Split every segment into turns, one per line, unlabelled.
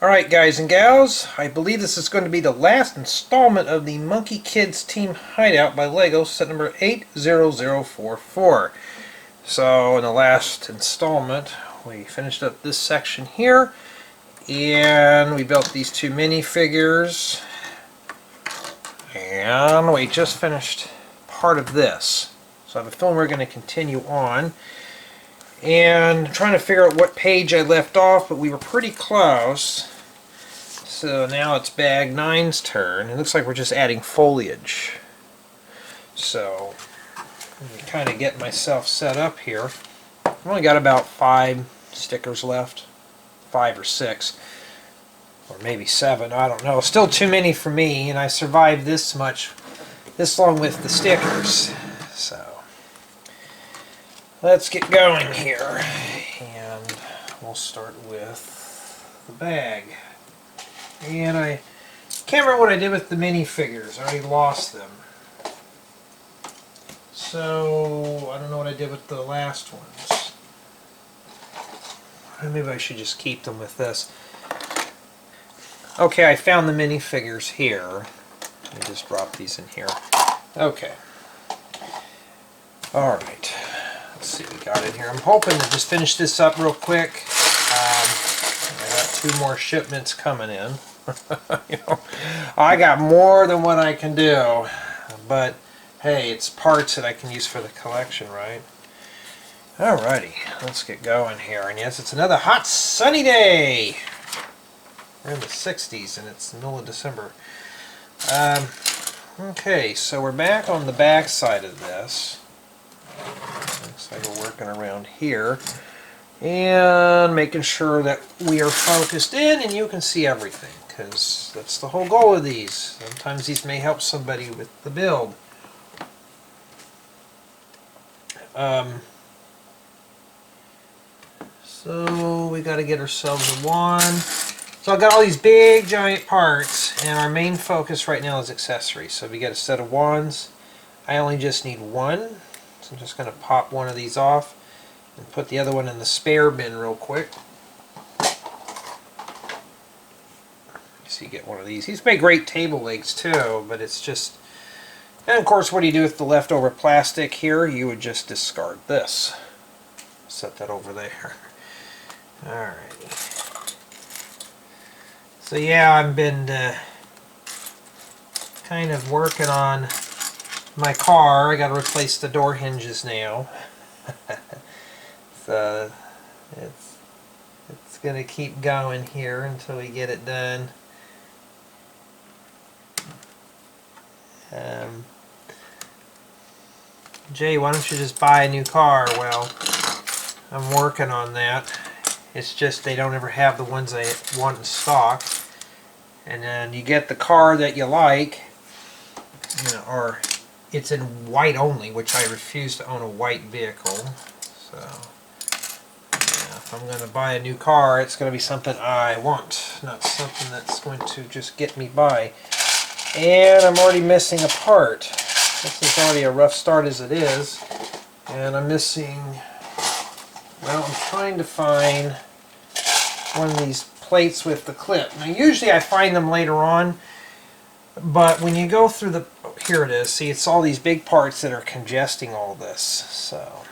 Alright guys and gals, I believe this is going to be the last installment of the Monkey Kids Team Hideout by LEGO, set number 80044. So in the last installment we finished up this section here and we built these two minifigures and we just finished part of this. So I have a feeling we're going to continue on. And I'm trying to figure out what page I left off, but we were pretty close. So now it's Bag 9's turn. It looks like we're just adding foliage. So let me kind of get myself set up here. I've only got about 5 stickers left. 5 or 6. Or maybe 7, I don't know. Still too many for me, and I survived this long with the stickers. So let's get going here, and we'll start with the bag. And I can't remember what I did with the minifigures. I already lost them. So I don't know what I did with the last ones. Maybe I should just keep them with this. Okay, I found the minifigures here. Let me just drop these in here. Okay. Alright. Let's see what we got in here. I'm hoping to just finish this up real quick. I got 2 more shipments coming in. You know, I got more than what I can do, but hey, it's parts that I can use for the collection, right? Alrighty, let's get going here. And yes, it's another hot sunny day. We're in the 60s and it's the middle of December. Okay, so we're back on the back side of this. Looks like we're working around here and making sure that we are focused in and you can see everything, because that's the whole goal of these. Sometimes these may help somebody with the build. So we got to get ourselves a wand. So I've got all these big giant parts, and our main focus right now is accessories. So we get a set of wands. I only just need 1. So I'm just going to pop one of these off and put the other one in the spare bin real quick. So you get one of these. These make great table legs too, but it's just... And of course, what do you do with the leftover plastic here? You would just discard this. Set that over there. Alrighty. So yeah, I've been kind of working on my car. I got to replace the door hinges now. So it's going to keep going here until we get it done. Jay, why don't you just buy a new car? Well, I'm working on that. It's just they don't ever have the ones I want in stock. And then you get the car that you like, you know, or it's in white only, which I refuse to own a white vehicle. So yeah, if I'm going to buy a new car, it's going to be something I want, not something that's going to just get me by. And I'm already missing a part. This is already a rough start as it is. And I'm missing, well, I'm trying to find one of these plates with the clip. Now usually I find them later on, but when you go through the, oh, here it is, see, it's all these big parts that are congesting all this. So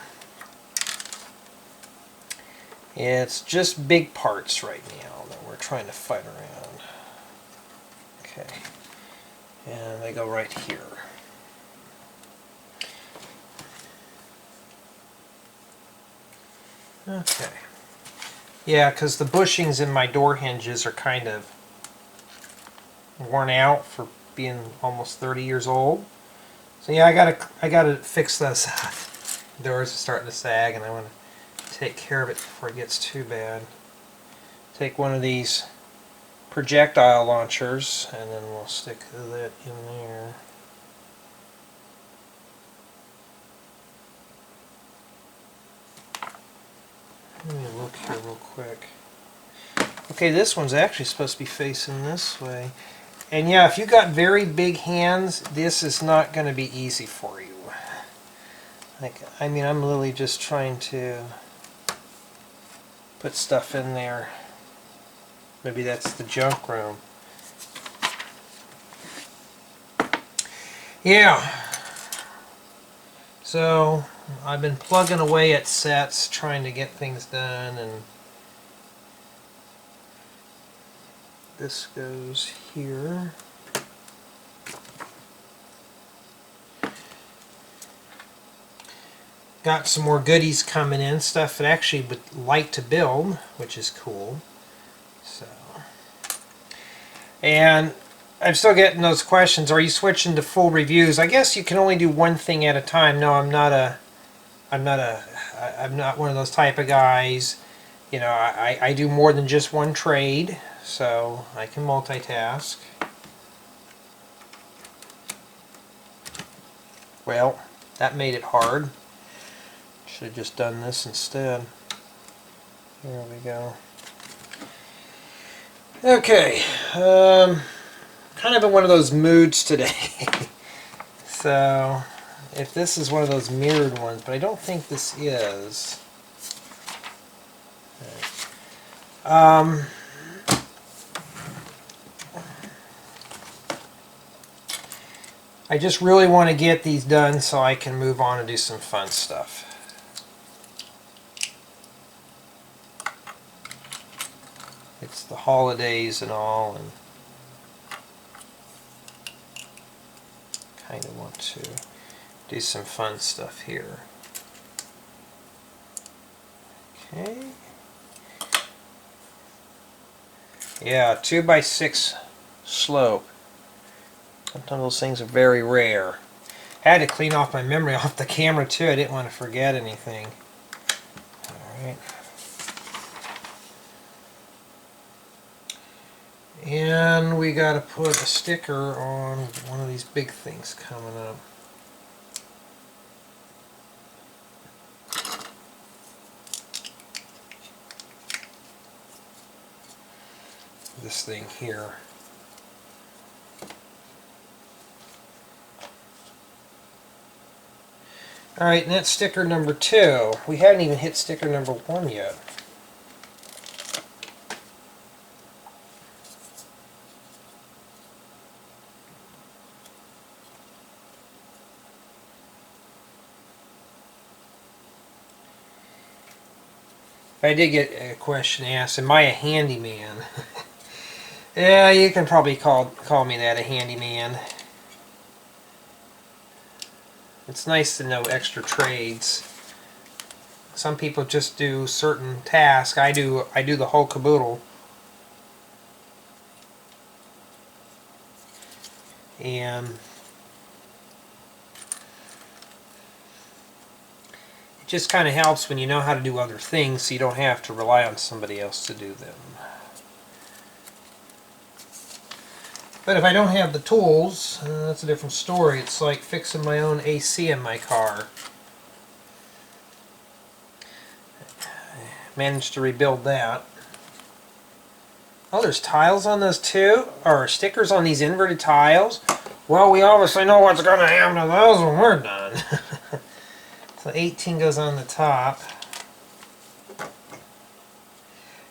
it's just big parts right now that we're trying to fight around. Okay. And they go right here. Okay. Yeah, because the bushings in my door hinges are kind of worn out for being almost 30 years old. So yeah, I gotta fix this. The doors are starting to sag, and I want to take care of it before it gets too bad. Take one of these projectile launchers, and then we'll stick that in there. Let me look here real quick. Okay, this one's actually supposed to be facing this way. And yeah, if you got very big hands, this is not going to be easy for you. Like, I mean, I'm literally just trying to put stuff in there. Maybe that's the junk room. Yeah. So I've been plugging away at sets, trying to get things done, and this goes here. Got some more goodies coming in, stuff that I actually would like to build, which is cool. So, and I'm still getting those questions. Are you switching to full reviews? I guess you can only do one thing at a time. No, I'm not one of those type of guys. You know, I do more than just one trade, so I can multitask. Well, that made it hard. Should have just done this instead. There we go. Okay, kind of in one of those moods today. So, if this is one of those mirrored ones, but I don't think this is. I just really want to get these done so I can move on and do some fun stuff. It's the holidays and all, and kind of want to do some fun stuff here. Okay. Yeah, 2x6 slope. Sometimes those things are very rare. I had to clean off my memory off the camera too. I didn't want to forget anything. Alright. And we got to put a sticker on one of these big things coming up. This thing here. Alright, and that's sticker number 2. We hadn't even hit sticker number 1 yet. I did get a question asked, am I a handyman? Yeah, you can probably call me that, a handyman. It's nice to know extra trades. Some people just do certain tasks. I do the whole caboodle. And it just kind of helps when you know how to do other things so you don't have to rely on somebody else to do them. But if I don't have the tools, that's a different story. It's like fixing my own AC in my car. Managed to rebuild that. Oh, there's tiles on those too? Or stickers on these inverted tiles? Well, we obviously know what's going to happen to those when we're done. So 18 goes on the top.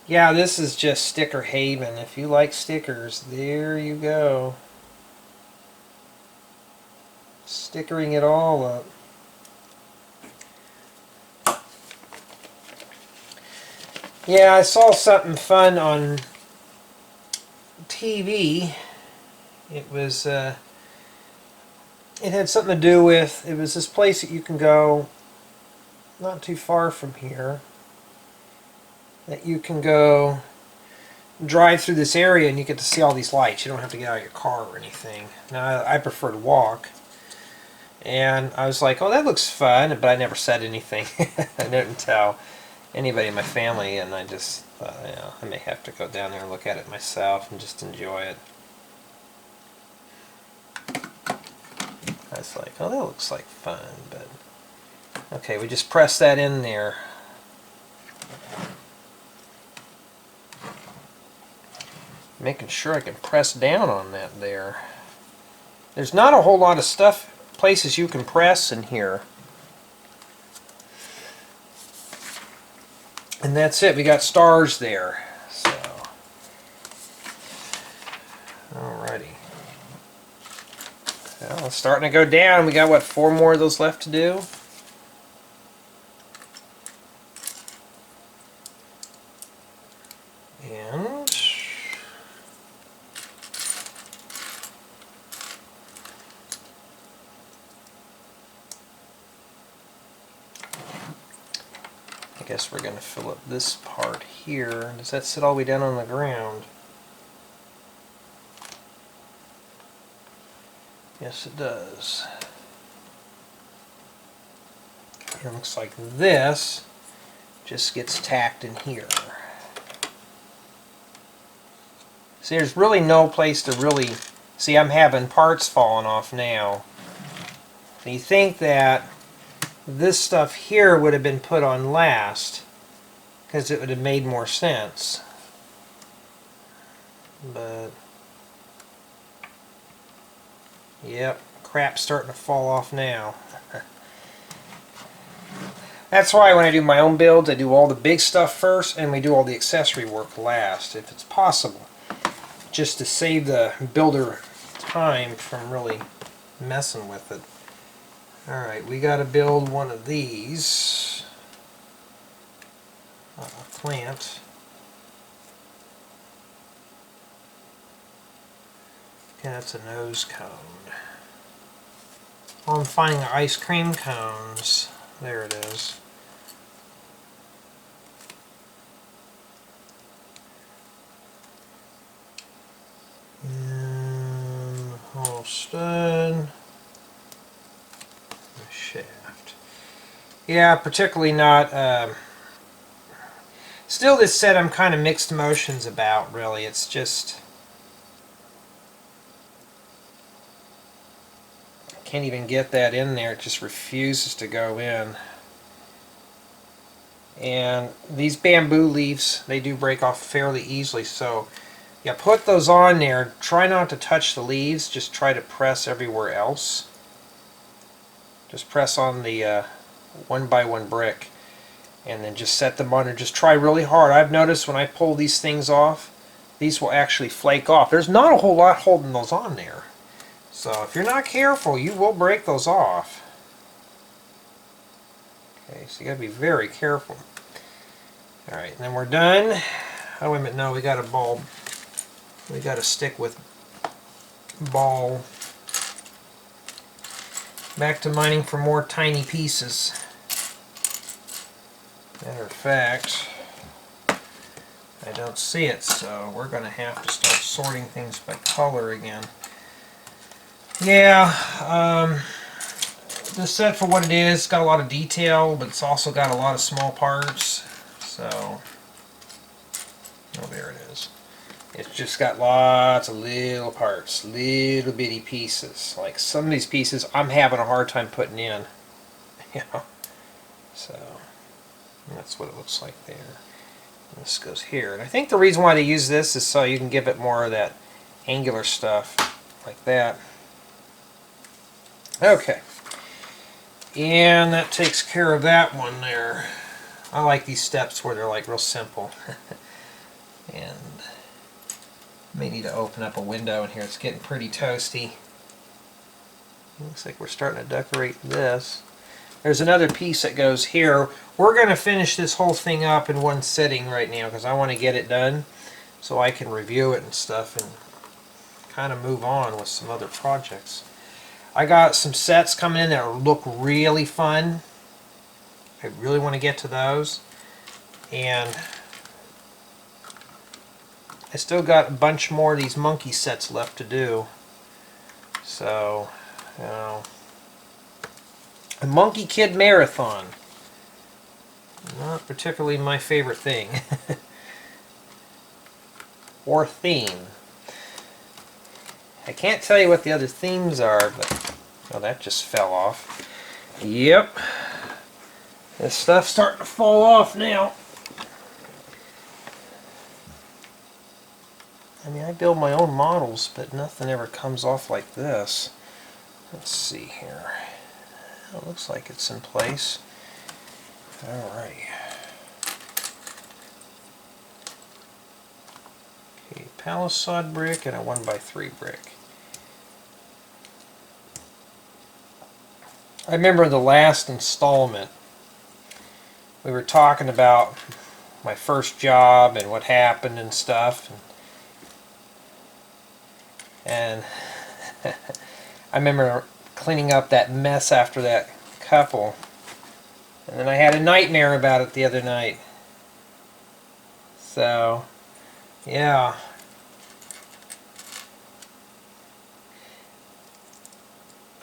Yeah, this is just sticker haven. If you like stickers, there you go. Stickering it all up. Yeah, I saw something fun on TV. It was, it had something to do with, it was this place that you can go not too far from here, that you can go drive through this area and you get to see all these lights. You don't have to get out of your car or anything. Now, I prefer to walk. And I was like, oh, that looks fun, but I never said anything. I didn't tell anybody in my family, and I just thought, you know, I may have to go down there and look at it myself and just enjoy it. I was like, oh, that looks like fun, but okay, we just press that in there. Making sure I can press down on that there. There's not a whole lot of stuff, places you can press in here. And that's it, we got stars there. So Alrighty. Well, it's starting to go down. We got, what, 4 more of those left to do? And I guess we're going to fill up this part here. Does that sit all the way down on the ground? Yes, it does. It looks like this just gets tacked in here. See, there's really no place to really... See, I'm having parts falling off now. So you think that this stuff here would have been put on last, because it would have made more sense. But... Yep, crap's starting to fall off now. That's why when I do my own builds, I do all the big stuff first, and we do all the accessory work last, if it's possible. Just to save the builder time from really messing with it. Alright, we got to build one of these. A plant. Okay, that's a nose cone. Oh, I'm finding ice cream cones. There it is. And whole stud. Shaft. Yeah, particularly not. Still, this set I'm kind of mixed emotions about, really. It's just... I can't even get that in there. It just refuses to go in. And these bamboo leaves, they do break off fairly easily, so yeah, put those on there. Try not to touch the leaves, just try to press everywhere else. Just press on the 1x1 brick and then just set them on and just try really hard. I've noticed when I pull these things off, these will actually flake off. There's not a whole lot holding those on there. So if you're not careful, you will break those off. Okay, so you got to be very careful. Alright, and then we're done. Oh, wait a minute, no, we got a bulb. We got to stick with ball. Back to mining for more tiny pieces. Matter of fact, I don't see it, so we're going to have to start sorting things by color again. Yeah, this set, for what it is, it's got a lot of detail, but it's also got a lot of small parts. So, oh, there it is. It's just got lots of little parts, little bitty pieces. Like some of these pieces I'm having a hard time putting in. You know? So, that's what it looks like there. And this goes here. And I think the reason why they use this is so you can give it more of that angular stuff, like that. Okay. And that takes care of that one there. I like these steps where they're like real simple. And may need to open up a window in here. It's getting pretty toasty. Looks like we're starting to decorate this. There's another piece that goes here. We're going to finish this whole thing up in one sitting right now because I want to get it done so I can review it and stuff and kind of move on with some other projects. I got some sets coming in that look really fun. I really want to get to those. And I still got a bunch more of these monkey sets left to do. So, you know, a Monkey Kid Marathon. Not particularly my favorite thing. Or theme. I can't tell you what the other themes are, but... Oh, that just fell off. Yep. This stuff's starting to fall off now. I mean, I build my own models, but nothing ever comes off like this. Let's see here. It looks like it's in place. Alright. Okay, Palisade brick and a 1x3 brick. I remember the last installment, we were talking about my first job and what happened and stuff. And I remember cleaning up that mess after that couple. And then I had a nightmare about it the other night. So, yeah.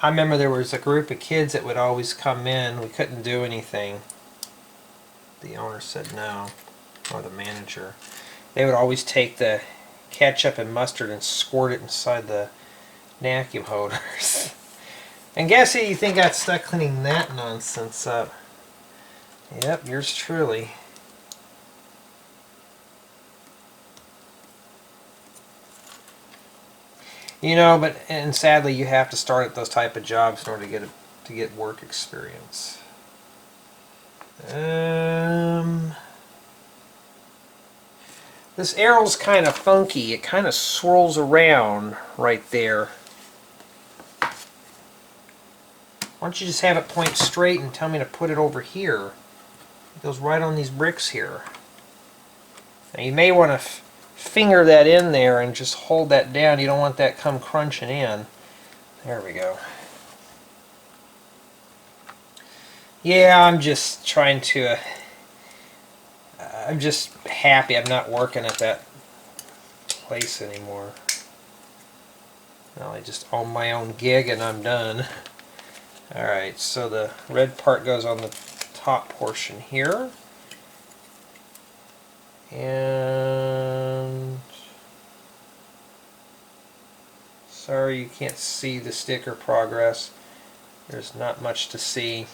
I remember there was a group of kids that would always come in. We couldn't do anything. The owner said no, or the manager. They would always take the ketchup and mustard and squirt it inside the vacuum holders. And guess who you think got stuck cleaning that nonsense up? Yep, yours truly. You know, and sadly, you have to start at those type of jobs in order to get work experience. This arrow's kind of funky. It kind of swirls around right there. Why don't you just have it point straight and tell me to put it over here? It goes right on these bricks here. Now you may want to finger that in there and just hold that down. You don't want that come crunching in. There we go. Yeah, I'm just trying to... I'm just happy I'm not working at that place anymore. Well, I just own my own gig and I'm done. Alright, so the red part goes on the top portion here. And sorry you can't see the sticker progress. There's not much to see.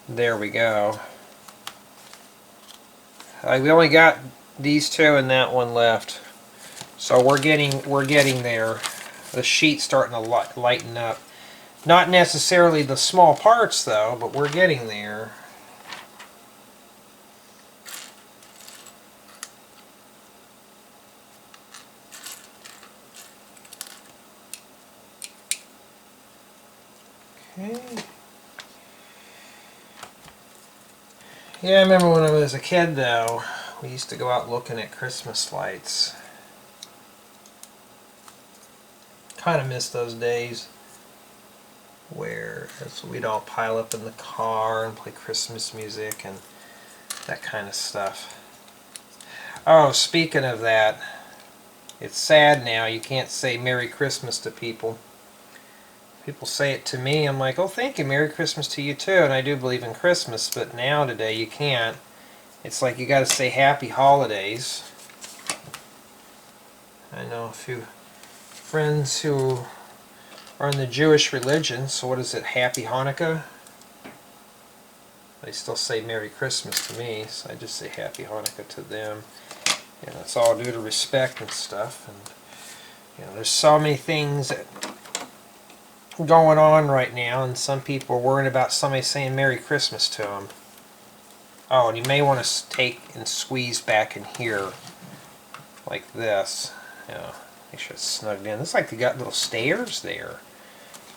There we go. We only got these two and that one left, so we're getting there. The sheet's starting to lighten up. Not necessarily the small parts though, but we're getting there. Okay. Yeah, I remember when I was a kid though, we used to go out looking at Christmas lights. Kind of miss those days where we'd all pile up in the car and play Christmas music and that kind of stuff. Oh, speaking of that, it's sad now you can't say Merry Christmas to people. People say it to me, I'm like, oh thank you, Merry Christmas to you too, and I do believe in Christmas, but now today you can't. It's like you gotta say Happy Holidays. I know a few friends who are in the Jewish religion, so what is it, Happy Hanukkah? They still say Merry Christmas to me, so I just say Happy Hanukkah to them. And it's all due to respect and stuff. And you know, there's so many things that going on right now, and some people are worrying about somebody saying Merry Christmas to them. Oh, and you may want to take and squeeze back in here like this. Yeah, make sure it's snugged in. It's like they got little stairs there.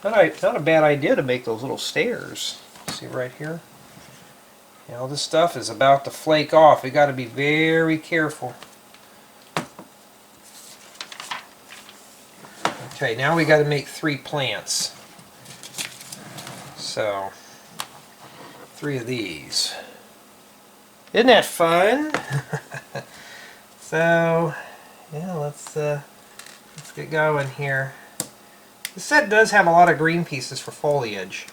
Not a bad idea to make those little stairs. See right here? You know, this stuff is about to flake off. We got to be very careful. Okay, now we got to make 3 plants. So, 3 of these. Isn't that fun? So, yeah, let's get going here. The set does have a lot of green pieces for foliage.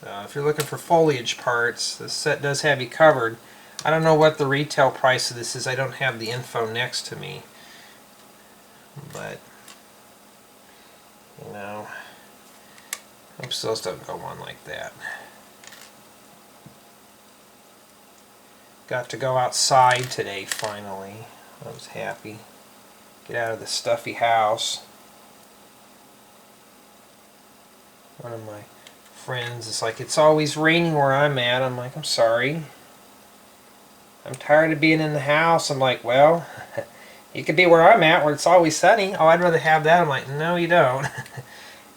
So if you're looking for foliage parts, this set does have you covered. I don't know what the retail price of this is. I don't have the info next to me. But, you know, hope those don't go on like that. Got to go outside today finally. I was happy. Get out of the stuffy house. One of my friends is like, it's always raining where I'm at. I'm like, I'm sorry. I'm tired of being in the house. I'm like, well, you could be where I'm at, where it's always sunny. Oh, I'd rather have that. I'm like, no, you don't.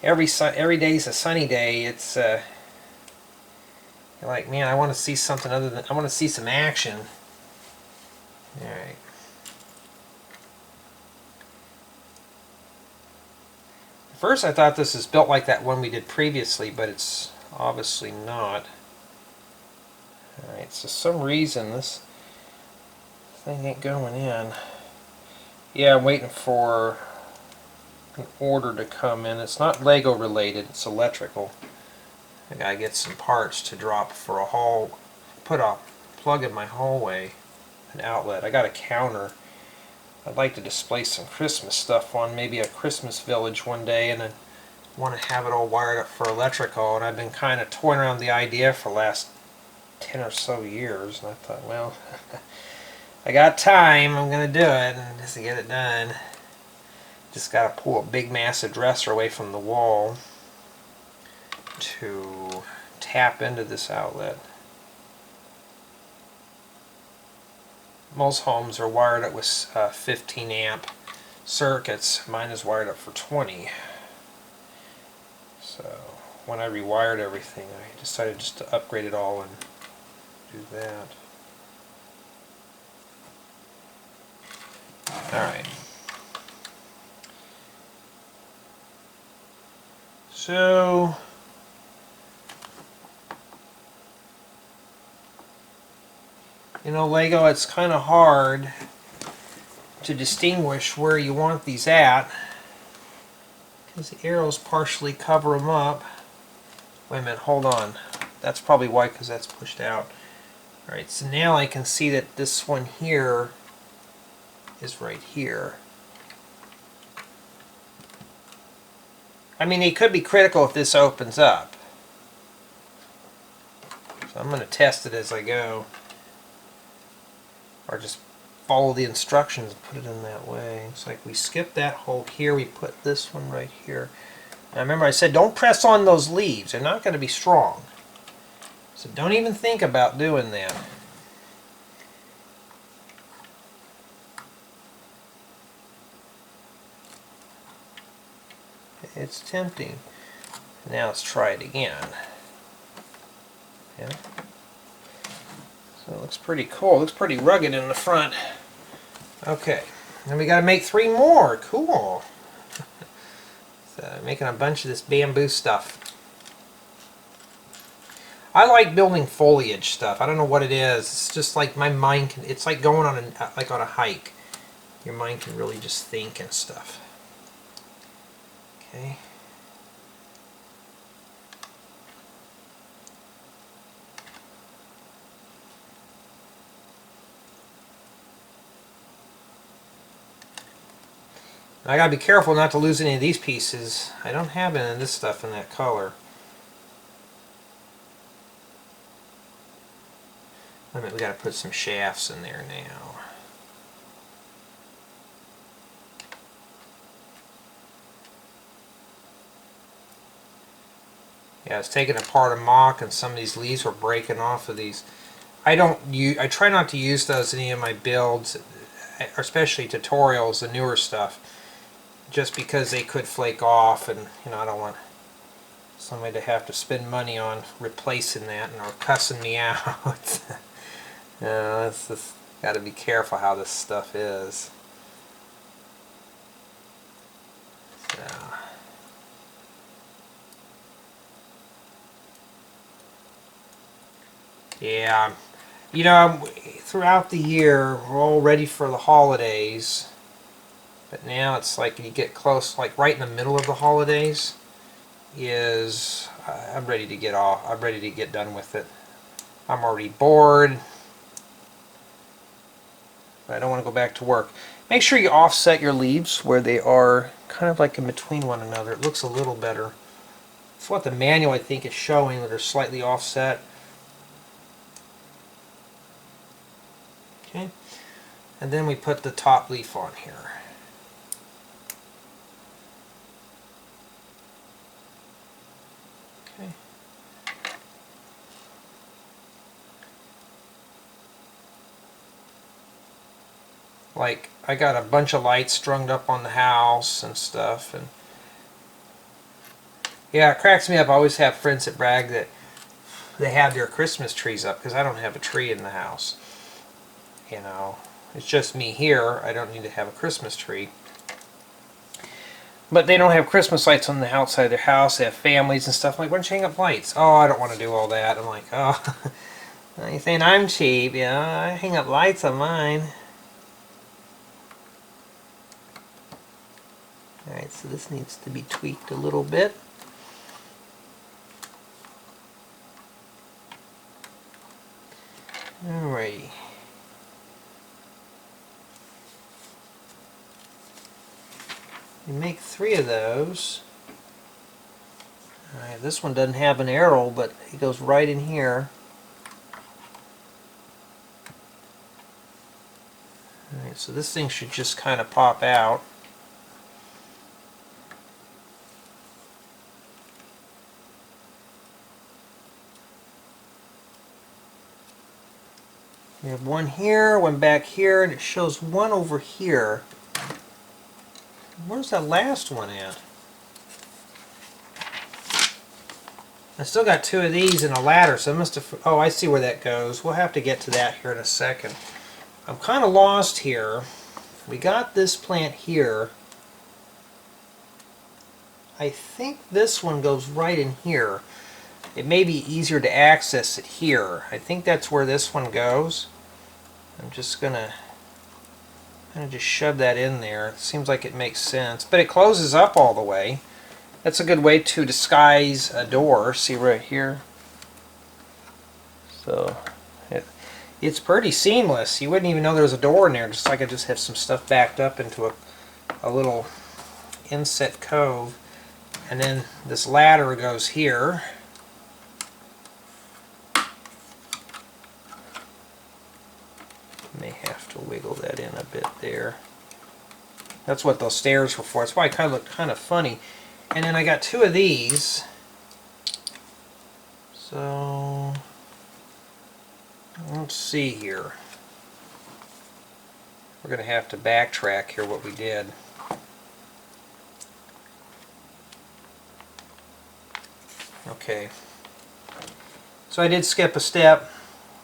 Every day's a sunny day. It's you're like, man, I want to see something other than, I want to see some action. All right. At first, I thought this is built like that one we did previously, but it's obviously not. All right. So some reason this thing ain't going in. Yeah, I'm waiting for an order to come in. It's not Lego related, it's electrical. I gotta get some parts to drop for a hall, put a plug in my hallway, an outlet. I got a counter. I'd like to display some Christmas stuff on maybe a Christmas village one day, and then want to have it all wired up for electrical. And I've been kind of toying around the idea for the last 10 or so years, and I thought, well, I got time, I'm gonna do it, and just to get it done. Just got to pull a big massive dresser away from the wall to tap into this outlet. Most homes are wired up with 15 amp circuits. Mine is wired up for 20. So when I rewired everything, I decided just to upgrade it all and do that. Alright. So you know, Lego, it's kind of hard to distinguish where you want these at because the arrows partially cover them up. Wait a minute, hold on. That's probably why, because that's pushed out. Alright, so now I can see that this one here is right here. I mean, it could be critical if this opens up. So I'm going to test it as I go. Or just follow the instructions and put it in that way. It's like we skip that hole here, we put this one right here. Now remember I said don't press on those leaves, they're not going to be strong. So don't even think about doing that. It's tempting. Now let's try it again. Yeah. So it looks pretty cool. It looks pretty rugged in the front. Okay. Then we got to make 3 more. Cool. So making a bunch of this bamboo stuff. I like building foliage stuff. I don't know what it is. It's just like my mind can. It's like going on a hike. Your mind can really just think and stuff. Okay. I gotta be careful not to lose any of these pieces. I don't have any of this stuff in that color. I mean, we gotta put some shafts in there now. Yeah, I was taking apart a mock, and some of these leaves were breaking off of these. I try not to use those in any of my builds, especially tutorials, the newer stuff, just because they could flake off, and you know I don't want somebody to have to spend money on replacing that and or cussing me out. It's just got to be careful how this stuff is. So. Yeah, you know, throughout the year we're all ready for the holidays, but now it's like you get close, like right in the middle of the holidays is I'm ready to get off. I'm ready to get done with it. I'm already bored, but I don't want to go back to work. Make sure you offset your leaves where they are kind of like in between one another. It looks a little better. It's what the manual I think is showing, that they're slightly offset. Okay, and then we put the top leaf on here. Okay. Like, I got a bunch of lights strung up on the house and stuff, and yeah, it cracks me up. I always have friends that brag that they have their Christmas trees up, because I don't have a tree in the house. You know, it's just me here. I don't need to have a Christmas tree. But they don't have Christmas lights on the outside of their house. They have families and stuff. I'm like, why don't you hang up lights? Oh, I don't want to do all that. I'm like, oh, you saying I'm cheap? Yeah, I hang up lights on mine. Alright, so this needs to be tweaked a little bit. Alrighty. You make 3 of those. Alright, this one doesn't have an arrow, but it goes right in here. Alright, so this thing should just kind of pop out. We have one here, one back here, and it shows one over here. Where's that last one at? I still got 2 of these and a ladder, so I must have... Oh, I see where that goes. We'll have to get to that here in a second. I'm kind of lost here. We got this plant here. I think this one goes right in here. It may be easier to access it here. I think that's where this one goes. I'm just gonna kind of just shove that in there. It seems like it makes sense, but it closes up all the way. That's a good way to disguise a door. See right here? So it's pretty seamless. You wouldn't even know there was a door in there, just like I just have some stuff backed up into a little inset cove. And then this ladder goes here. May have to wiggle that in a bit there. That's what those stairs were for. That's why it kind of looked kind of funny. And then I got 2 of these. So let's see here. We're going to have to backtrack here what we did. Okay. So I did skip a step.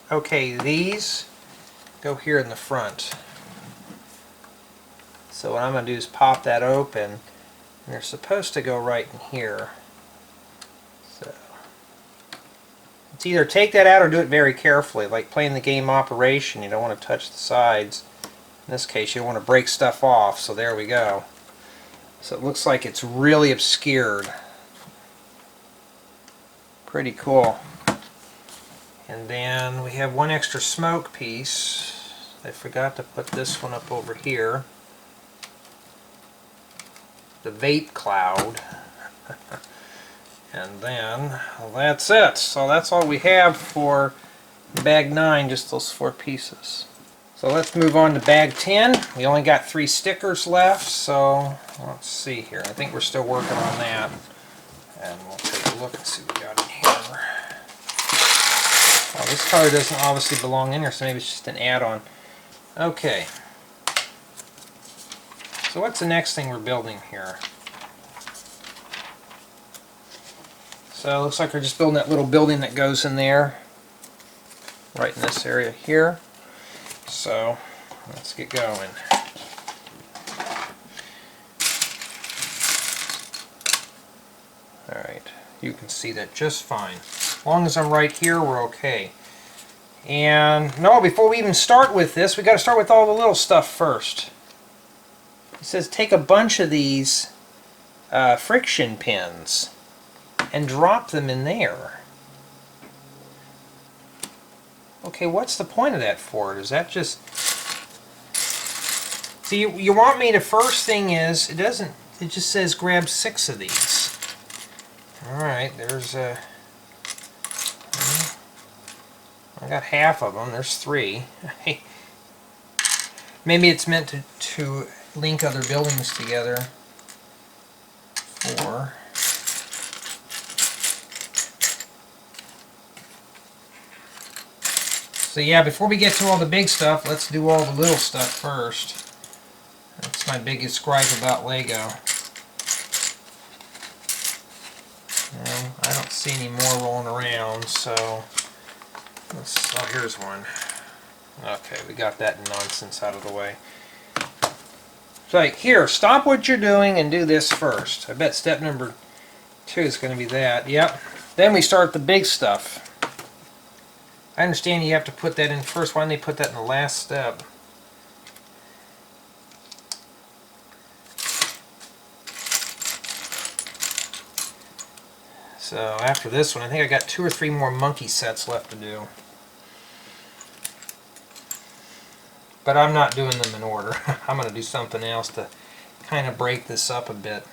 Okay, these go here in the front. So what I'm going to do is pop that open, and they're supposed to go right in here. So it's either take that out or do it very carefully, like playing the game Operation. You don't want to touch the sides. In this case, you don't want to break stuff off, so there we go. So it looks like it's really obscured. Pretty cool. And then we have one extra smoke piece. I forgot to put this one up over here. The vape cloud. And then, well, that's it. So that's all we have for bag 9, just those 4 pieces. So let's move on to bag 10. We only got 3 stickers left, so let's see here. I think we're still working on that. And we'll take a look and see what we got in here. Well, this color doesn't obviously belong in here, so maybe it's just an add-on. Okay. So what's the next thing we're building here? So it looks like we're just building that little building that goes in there, right in this area here. So let's get going. Alright, you can see that just fine. As long as I'm right here, we're okay. And no, before we even start with this, we got to start with all the little stuff first. It says take a bunch of these friction pins and drop them in there. Okay, what's the point of that for? Is that just... See, you want me to... First thing is, it doesn't... It just says grab 6 of these. Alright, there's a... I got half of them. There's 3. Maybe it's meant to link other buildings together. 4. So yeah, before we get to all the big stuff, let's do all the little stuff first. my biggest gripe about Lego. Well, I don't see any more rolling around, so oh, here's one. Okay, we got that nonsense out of the way. So, like, here, stop what you're doing and do this first. I bet step number 2 is going to be that. Yep. Then we start the big stuff. I understand you have to put that in first. Why don't they put that in the last step? So after this one, I think I got 2 or 3 more monkey sets left to do. But I'm not doing them in order. I'm going to do something else to kind of break this up a bit.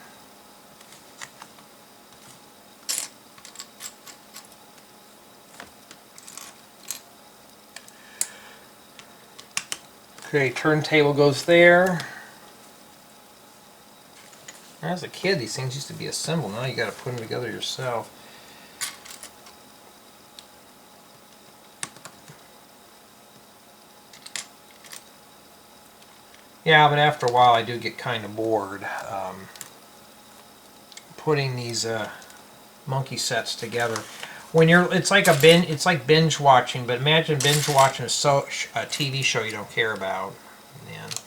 Okay, turntable goes there. As a kid, these things used to be assembled. Now you got to put them together yourself. Yeah, but after a while, I do get kind of bored putting these monkey sets together. When you're, it's like binge watching. But imagine binge watching a TV show you don't care about. And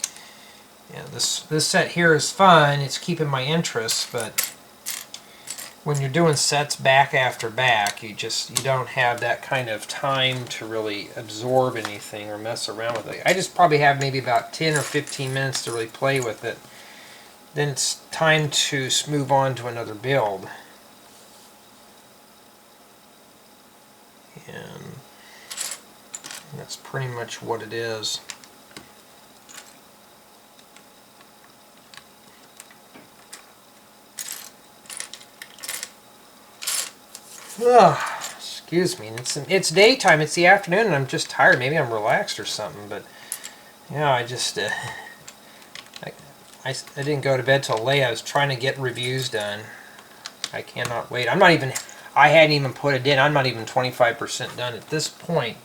yeah, this set here is fun. It's keeping my interest, but when you're doing sets back after back, you don't have that kind of time to really absorb anything or mess around with it. I just probably have maybe about 10 or 15 minutes to really play with it. Then it's time to move on to another build. And that's pretty much what it is. Ugh, excuse me. It's daytime. It's the afternoon, and I'm just tired. Maybe I'm relaxed or something. But yeah, I just I didn't go to bed till late. I was trying to get reviews done. I cannot wait. I hadn't even put it in. I'm not even 25% done at this point.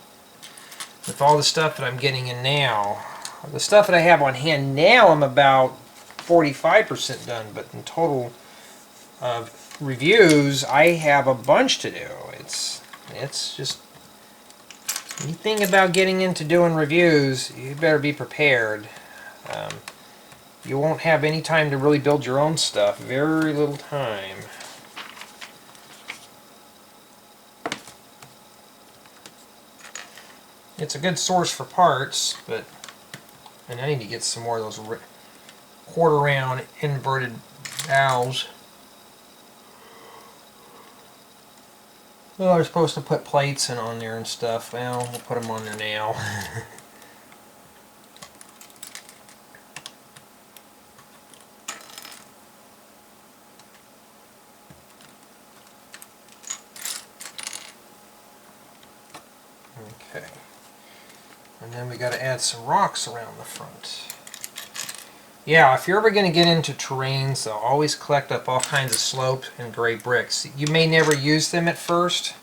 With all the stuff that I'm getting in now, the stuff that I have on hand now, I'm about 45% done. But in total reviews, I have a bunch to do. It's just, you think about getting into doing reviews, you better be prepared. You won't have any time to really build your own stuff. Very little time. It's a good source for parts, but and I need to get some more of those quarter round inverted valves. Well, they're supposed to put plates in on there and stuff. Well, we'll put them on there now. Okay. And then we got to add some rocks around the front. Yeah, if you're ever going to get into terrains, though, always collect up all kinds of slopes and gray bricks. You may never use them at first.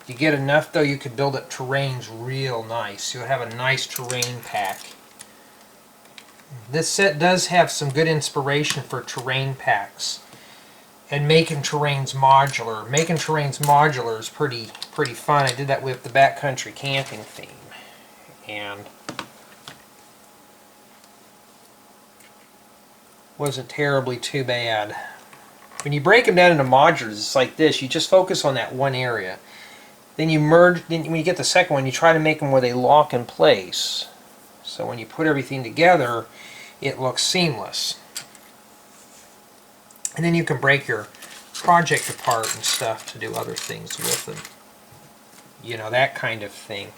You get enough, though, you could build up terrains real nice. You'll have a nice terrain pack. This set does have some good inspiration for terrain packs and making terrains modular. Making terrains modular is pretty fun. I did that with the backcountry camping theme. And wasn't terribly too bad. When you break them down into modulars, it's like this. You just focus on that one area. Then you merge, then when you get the second one, you try to make them where they lock in place. So when you put everything together, it looks seamless. And then you can break your project apart and stuff to do other things with them. You know, that kind of thing.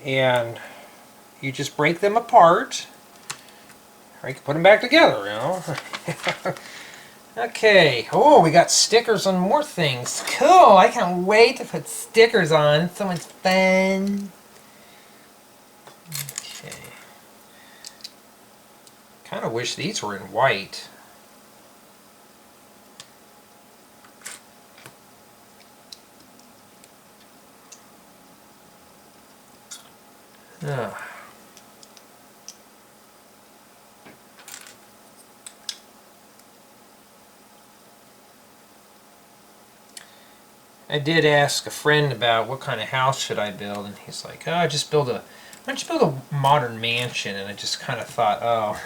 And you just break them apart. Or you can put them back together, you know. Okay. Oh, we got stickers on more things. Cool. I can't wait to put stickers on. So much fun. Okay. Kind of wish these were in white. I did ask a friend about what kind of house should I build, and he's like, "Oh, just build a, why don't you build a modern mansion?" And I just kind of thought, "Oh,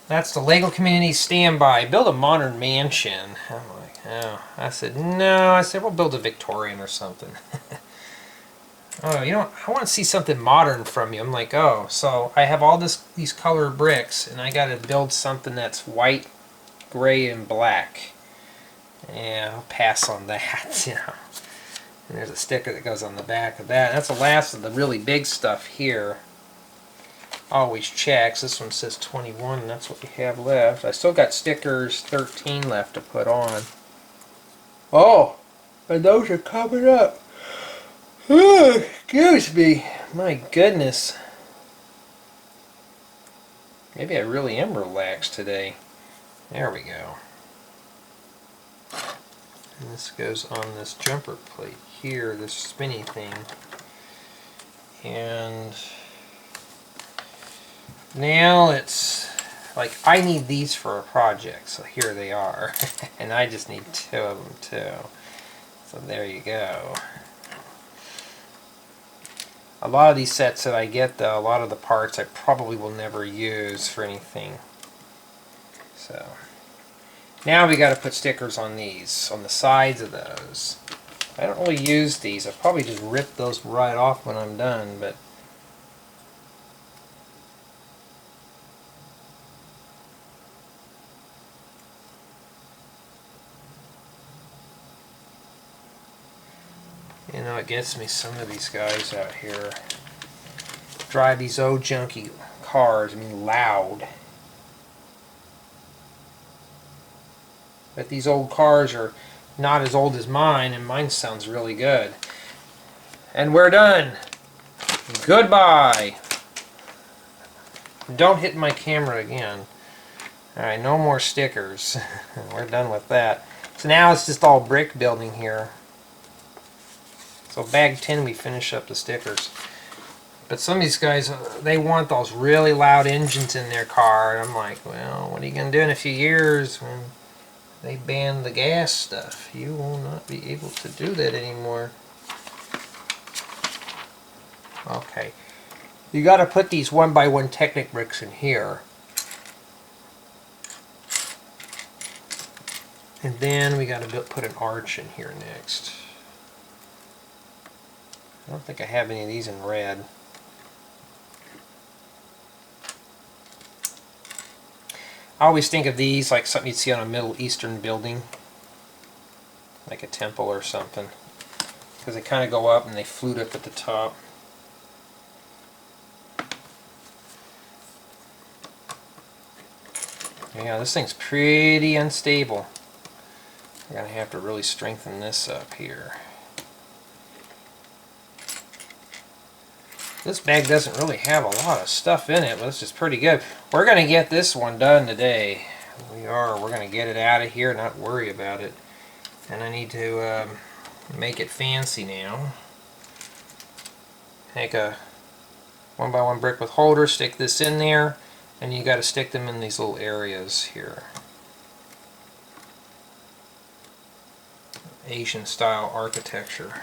that's the Lego community standby. Build a modern mansion." I'm like, "Oh," I said, "No," I said, "We'll build a Victorian or something." "Oh, you know, I want to see something modern from you." I'm like, "Oh, so I have all these color bricks, and I got to build something that's white, gray, and black." Yeah, I'll pass on that, you know. And there's a sticker that goes on the back of that. That's the last of the really big stuff here. Always checks. This one says 21, and that's what we have left. I still got stickers 13 left to put on. Oh, and those are coming up. Oh, excuse me. My goodness. Maybe I really am relaxed today. There we go. And this goes on this jumper plate here, this spinny thing. And now it's like I need these for a project, so here they are. And I just need 2 of them too. So there you go. A lot of these sets that I get, though, a lot of the parts I probably will never use for anything. So now we got to put stickers on these, on the sides of those. I don't really use these. I probably just rip those right off when I'm done, but you know, it gets me, some of these guys out here drive these old junky cars, I mean loud. But these old cars are not as old as mine, and mine sounds really good. And we're done. Goodbye. Don't hit my camera again. Alright, no more stickers. We're done with that. So now it's just all brick building here. So bag 10 we finish up the stickers. But some of these guys, they want those really loud engines in their car. And I'm like, well, what are you going to do in a few years when they ban the gas stuff? You will not be able to do that anymore. Okay. You got to put these 1x1 Technic bricks in here. And then we got to put an arch in here next. I don't think I have any of these in red. I always think of these like something you'd see on a Middle Eastern building, like a temple or something, because they kind of go up and they flute up at the top. Yeah, this thing's pretty unstable. I'm going to have to really strengthen this up here. This bag doesn't really have a lot of stuff in it, but this is pretty good. We're going to get this one done today. We're going to get it out of here, not worry about it. And I need to make it fancy now. Take a 1x1 brick with holder, stick this in there, and you got to stick them in these little areas here. Asian style architecture.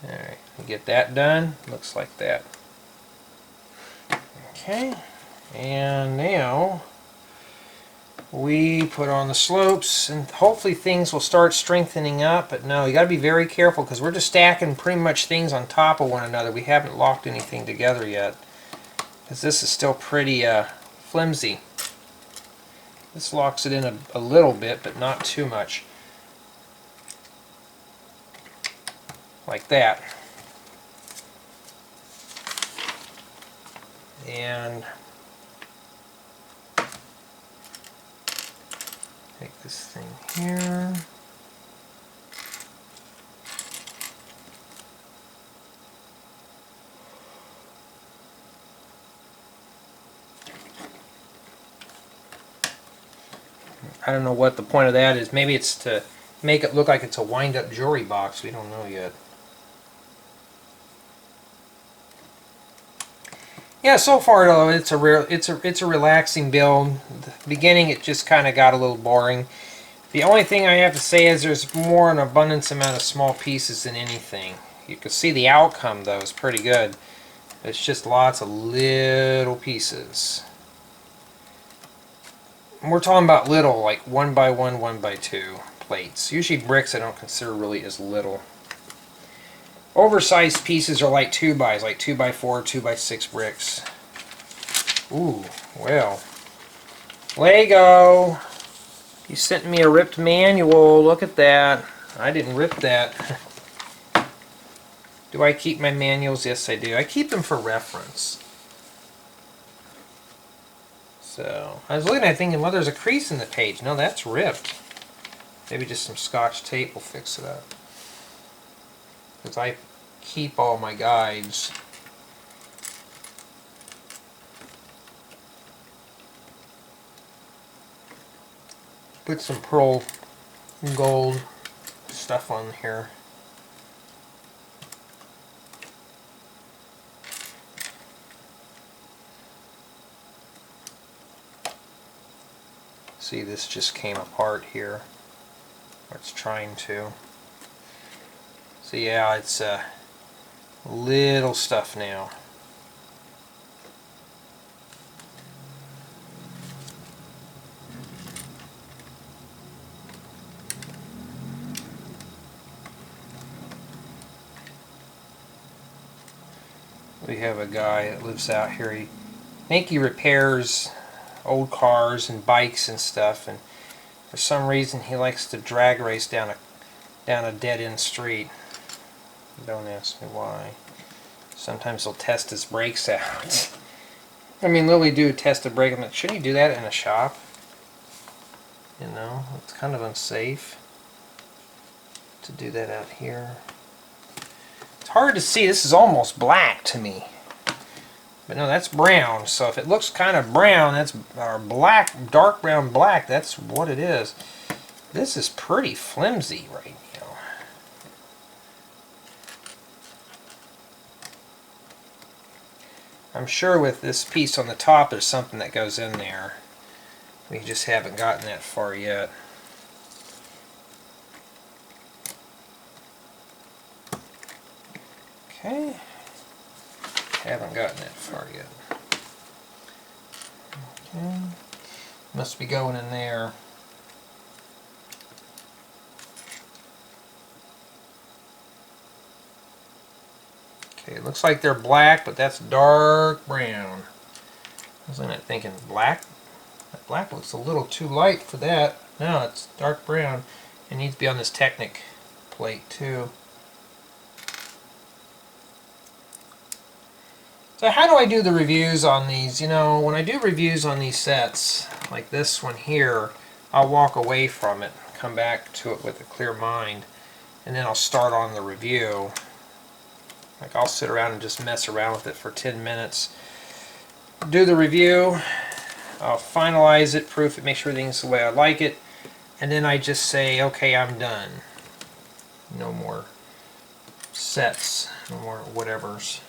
Alright, get that done. Looks like that. Okay, and now we put on the slopes, and hopefully things will start strengthening up. But no, you got to be very careful because we're just stacking pretty much things on top of one another. We haven't locked anything together yet because this is still pretty flimsy. This locks it in a little bit, but not too much. Like that. And take this thing here. I don't know what the point of that is. Maybe it's to make it look like it's a wind-up jewelry box. We don't know yet. Yeah, so far though, it's a relaxing build. The beginning, it just kind of got a little boring. The only thing I have to say is there's more an abundance amount of small pieces than anything. You can see the outcome though is pretty good. It's just lots of little pieces. And we're talking about little, like 1 by 1, 1 by 2 plates. Usually bricks I don't consider really as little. Oversized pieces are like 2 bys, like 2 by 4, 2 by 6 bricks. Ooh, well. Lego! You sent me a ripped manual. Look at that. I didn't rip that. Do I keep my manuals? Yes, I do. I keep them for reference. So, I was looking at it thinking, well, there's a crease in the page. No, that's ripped. Maybe just some Scotch tape will fix it up. Because I keep all my guides. Put some pearl gold stuff on here. See, this just came apart here. Or it's trying to. So yeah, it's little stuff now. We have a guy that lives out here. I think he repairs old cars and bikes and stuff, and for some reason he likes to drag race down a dead-end street. Don't ask me why. Sometimes he'll test his brakes out. I mean, literally do test a brake. I'm like, shouldn't you do that in a shop? You know, it's kind of unsafe to do that out here. It's hard to see. This is almost black to me. But no, that's brown. So if it looks kind of brown, that's or black, dark brown black, that's what it is. This is pretty flimsy right now. I'm sure with this piece on the top there's something that goes in there. We just haven't gotten that far yet. Okay. Haven't gotten that far yet. Okay. Must be going in there. Okay, it looks like they're black, but that's dark brown. I was looking at thinking, black? That black looks a little too light for that. No, it's dark brown. It needs to be on this Technic plate too. So how do I do the reviews on these? You know, when I do reviews on these sets, like this one here, I'll walk away from it, come back to it with a clear mind, and then I'll start on the review. Like I'll sit around and just mess around with it for 10 minutes, do the review, I'll finalize it, proof it, make sure everything's the way I like it, and then I just say, okay, I'm done. No more sets, no more whatevers.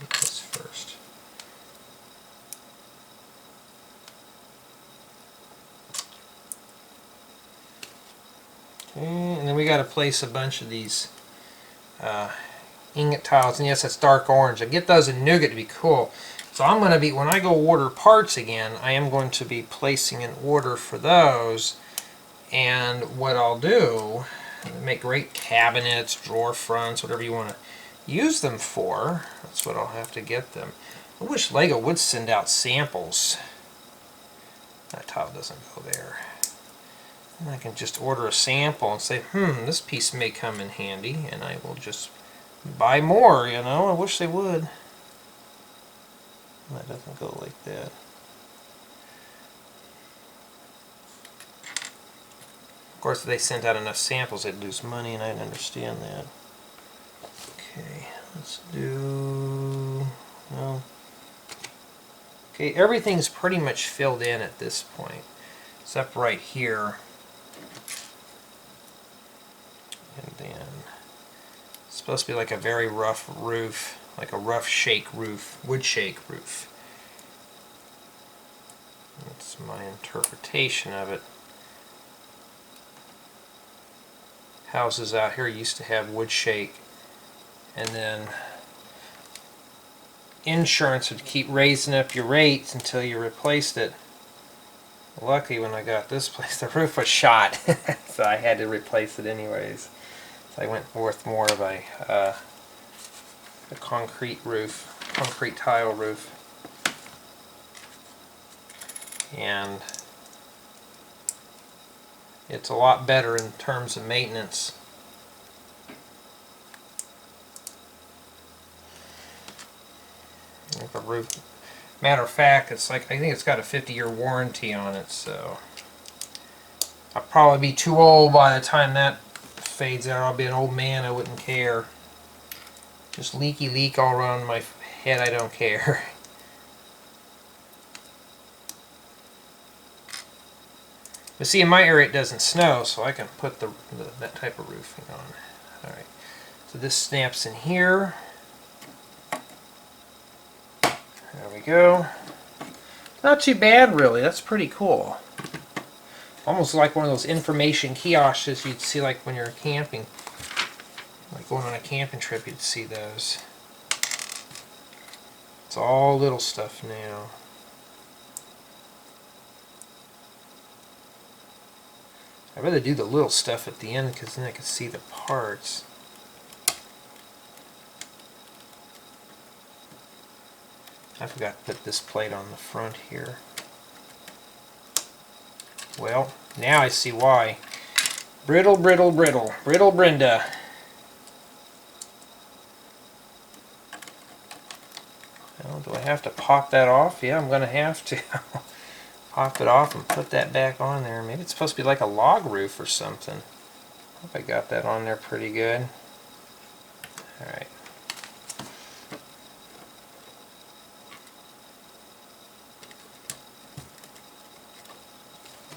Make this first. Okay, and then we got to place a bunch of these ingot tiles, and yes, that's dark orange. I get those in nougat to be cool. So I'm going to be, when I go order parts again, I am going to be placing an order for those. And what I'll do, make great cabinets, drawer fronts, whatever you want to use them for. That's what I'll have to get them. I wish Lego would send out samples. That tile doesn't go there. And I can just order a sample and say, this piece may come in handy, and I will just buy more, you know. I wish they would. That doesn't go like that. Of course, if they sent out enough samples, they'd lose money, and I'd understand that. Okay, let's do... no. Okay, everything's pretty much filled in at this point, except right here. And then it's supposed to be like a very rough roof like a rough shake roof, wood shake roof. That's my interpretation of it. Houses out here used to have wood shake, and then insurance would keep raising up your rates until you replaced it. Luckily, when I got this place, the roof was shot, so I had to replace it anyways. So I went with more of a concrete roof, concrete tile roof. And it's a lot better in terms of maintenance. The roof, matter of fact, it's like, I think it's got a 50-year warranty on it, so I'll probably be too old by the time that fades out. I'll be an old man, I wouldn't care. Just leaky leak all around my head, I don't care. But see, in my area it doesn't snow, so I can put that type of roofing on. Alright, so this snaps in here. There we go. Not too bad, really. That's pretty cool. Almost like one of those information kiosks you'd see like when you're camping. Like going on a camping trip, you'd see those. It's all little stuff now. I'd rather do the little stuff at the end because then I can see the parts. I forgot to put this plate on the front here. Well, now I see why. Brittle, brittle, brittle. Brittle Brenda. Well, do I have to pop that off? Yeah, I'm going to have to. Pop it off and put that back on there. Maybe it's supposed to be like a log roof or something. I hope I got that on there pretty good. Alright.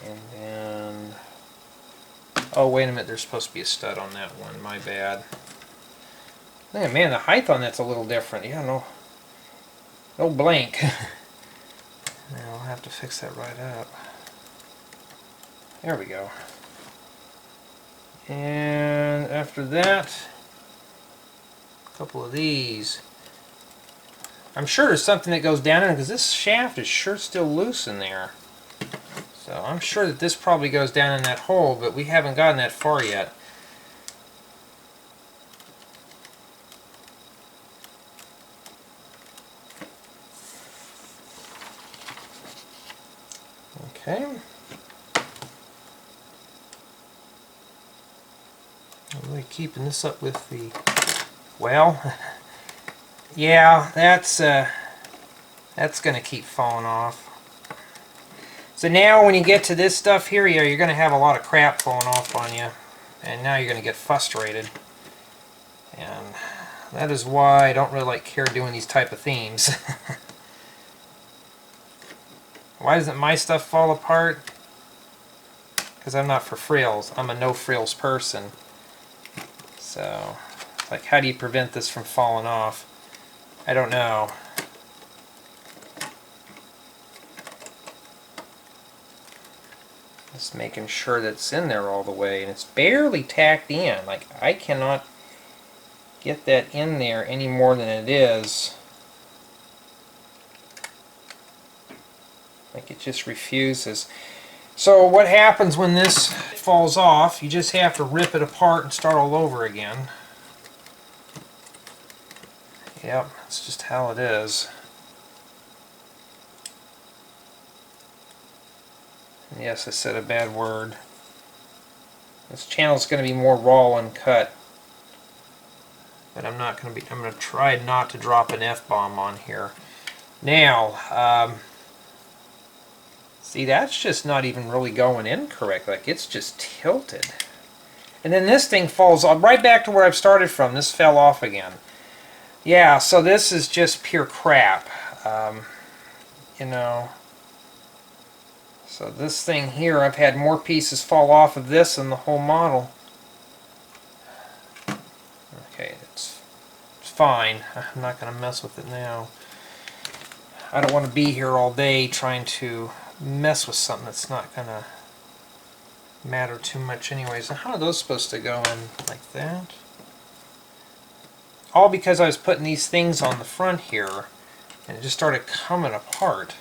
And then... oh, wait a minute. There's supposed to be a stud on that one. My bad. Man, the height on that's a little different. Yeah, no blank. Now I'll have to fix that right up. There we go. And after that, a couple of these. I'm sure there's something that goes down in it because this shaft is sure still loose in there. So I'm sure that this probably goes down in that hole, but we haven't gotten that far yet. Okay. I'm really keeping this up with the, well, yeah, that's going to keep falling off. So now when you get to this stuff here, you're going to have a lot of crap falling off on you, and now you're going to get frustrated. And that is why I don't really like care doing these type of themes. Why doesn't my stuff fall apart? Because I'm not for frills. I'm a no frills person. So, like, how do you prevent this from falling off? I don't know. Just making sure that it's in there all the way, and it's barely tacked in. Like, I cannot get that in there any more than it is. Like, it just refuses. So what happens when this falls off, you just have to rip it apart and start all over again. Yep, that's just how it is. And yes, I said a bad word. This channel is going to be more raw uncut. But I'm going to try not to drop an F-bomb on here. Now, see, that's just not even really going in correct. Like, it's just tilted. And then this thing falls off right back to where I've started from. This fell off again. Yeah, so this is just pure crap. You know. So this thing here, I've had more pieces fall off of this than the whole model. Okay, it's fine. I'm not going to mess with it now. I don't want to be here all day trying to mess with something that's not going to matter too much anyways. And how are those supposed to go in like that? All because I was putting these things on the front here and it just started coming apart.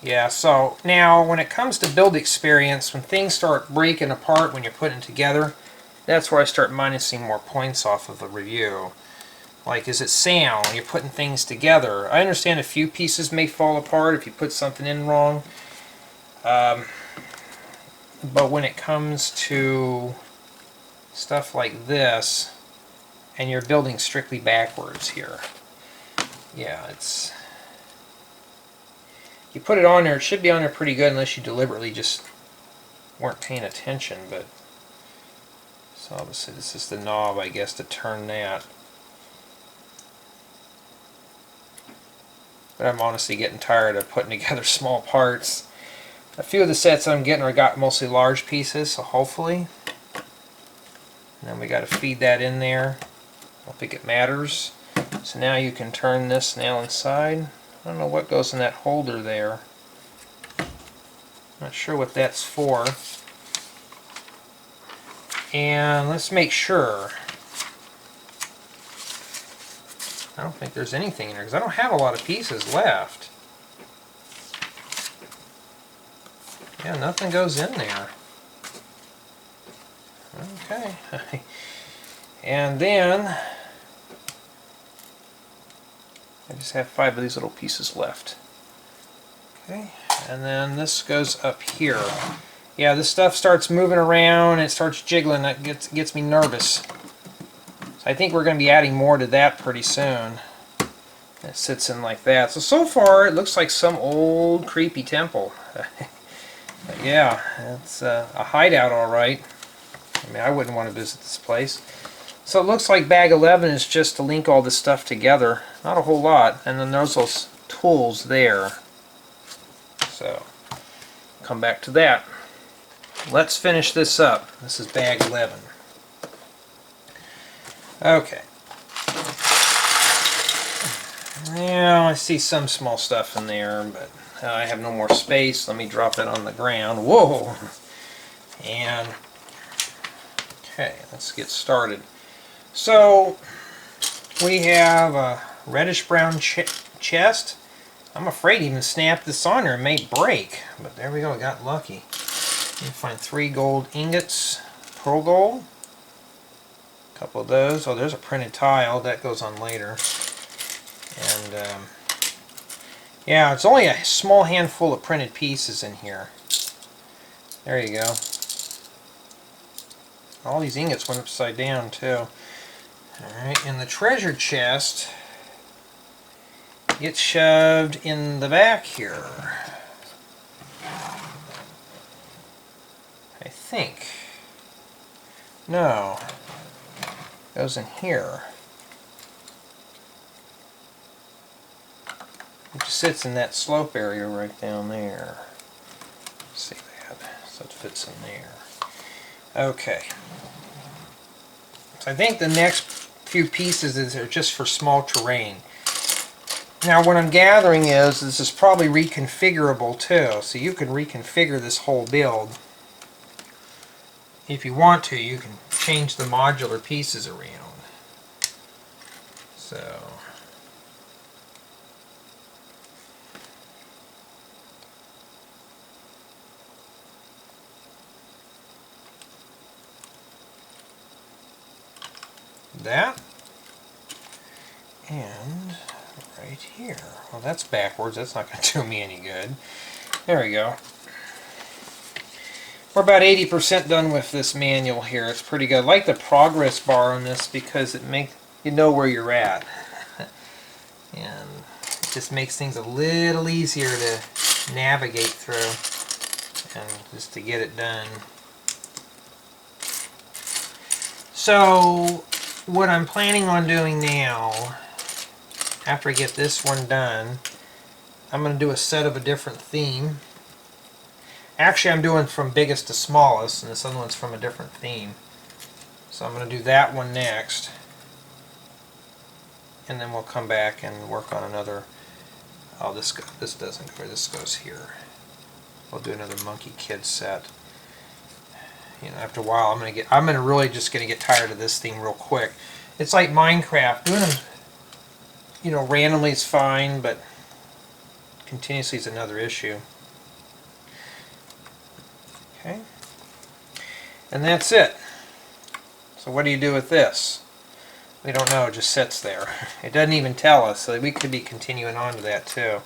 Yeah, so now when it comes to build experience, when things start breaking apart when you're putting it together, that's where I start minusing more points off of the review. Like, is it sound when you're putting things together? I understand a few pieces may fall apart if you put something in wrong. But when it comes to stuff like this, and you're building strictly backwards here, yeah, it's... You put it on there, it should be on there pretty good unless you deliberately just weren't paying attention, but... So obviously this is the knob, I guess, to turn that. But I'm honestly getting tired of putting together small parts. A few of the sets I'm getting are got mostly large pieces, so hopefully. And then we got to feed that in there. I don't think it matters. So now you can turn this nail inside. I don't know what goes in that holder there. Not sure what that's for. And let's make sure. I don't think there's anything in there because I don't have a lot of pieces left. Yeah, nothing goes in there. Okay. And then I just have 5 of these little pieces left. Okay, and then this goes up here. Yeah, this stuff starts moving around and it starts jiggling. That gets me nervous. So I think we're going to be adding more to that pretty soon. It sits in like that. So far it looks like some old creepy temple. But yeah, it's a hideout alright. I mean, I wouldn't want to visit this place. So it looks like bag 11 is just to link all this stuff together. Not a whole lot. And then there's those tools there. So, come back to that. Let's finish this up. This is bag 11. Okay. Now I see some small stuff in there, but I have no more space. Let me drop it on the ground. Whoa! And, okay, let's get started. So, we have a reddish-brown chest. I'm afraid to even snap this on there. It may break, but there we go. We got lucky. You find 3 gold ingots, pearl gold. A couple of those. Oh, there's a printed tile. That goes on later. And, yeah, it's only a small handful of printed pieces in here. There you go. All these ingots went upside down, too. Alright, and the treasure chest gets shoved in the back here. I think. No. Goes in here. It just sits in that slope area right down there. See that? So it fits in there. Okay. So I think the next few pieces are just for small terrain. Now what I'm gathering is this is probably reconfigurable too. So you can reconfigure this whole build. If you want to, you can change the modular pieces around. So that, and right here. Well, that's backwards. That's not going to do me any good. There we go. We're about 80% done with this manual here. It's pretty good. I like the progress bar on this because it makes you know where you're at. And it just makes things a little easier to navigate through and just to get it done. So what I'm planning on doing now, after I get this one done, I'm going to do a set of a different theme. Actually, I'm doing from biggest to smallest, and this other one's from a different theme. So I'm going to do that one next. And then we'll come back and work on another. Oh, this doesn't go. This goes here. We'll do another Monkey Kid set. You know, after a while, I'm really just gonna get tired of this theme real quick. It's like Minecraft. Doing them, you know, randomly is fine, but continuously is another issue. Okay, and that's it. So what do you do with this? We don't know. It just sits there. It doesn't even tell us, so we could be continuing on to that too.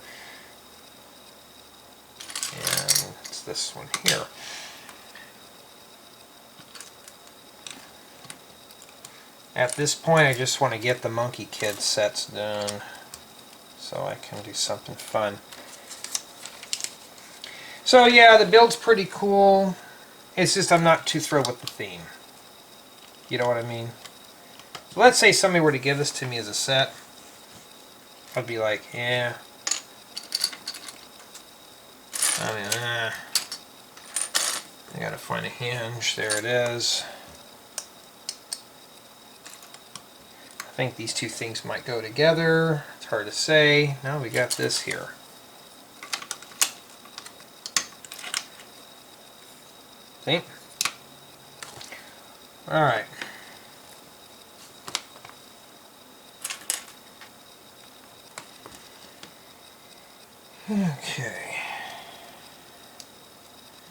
And it's this one here. At this point, I just want to get the Monkey Kid sets done so I can do something fun. So yeah, the build's pretty cool. It's just I'm not too thrilled with the theme. You know what I mean? So let's say somebody were to give this to me as a set. I'd be like, yeah. I mean, I gotta find a hinge. There it is. I think these two things might go together. It's hard to say. Now we got this here. See? Alright. Okay.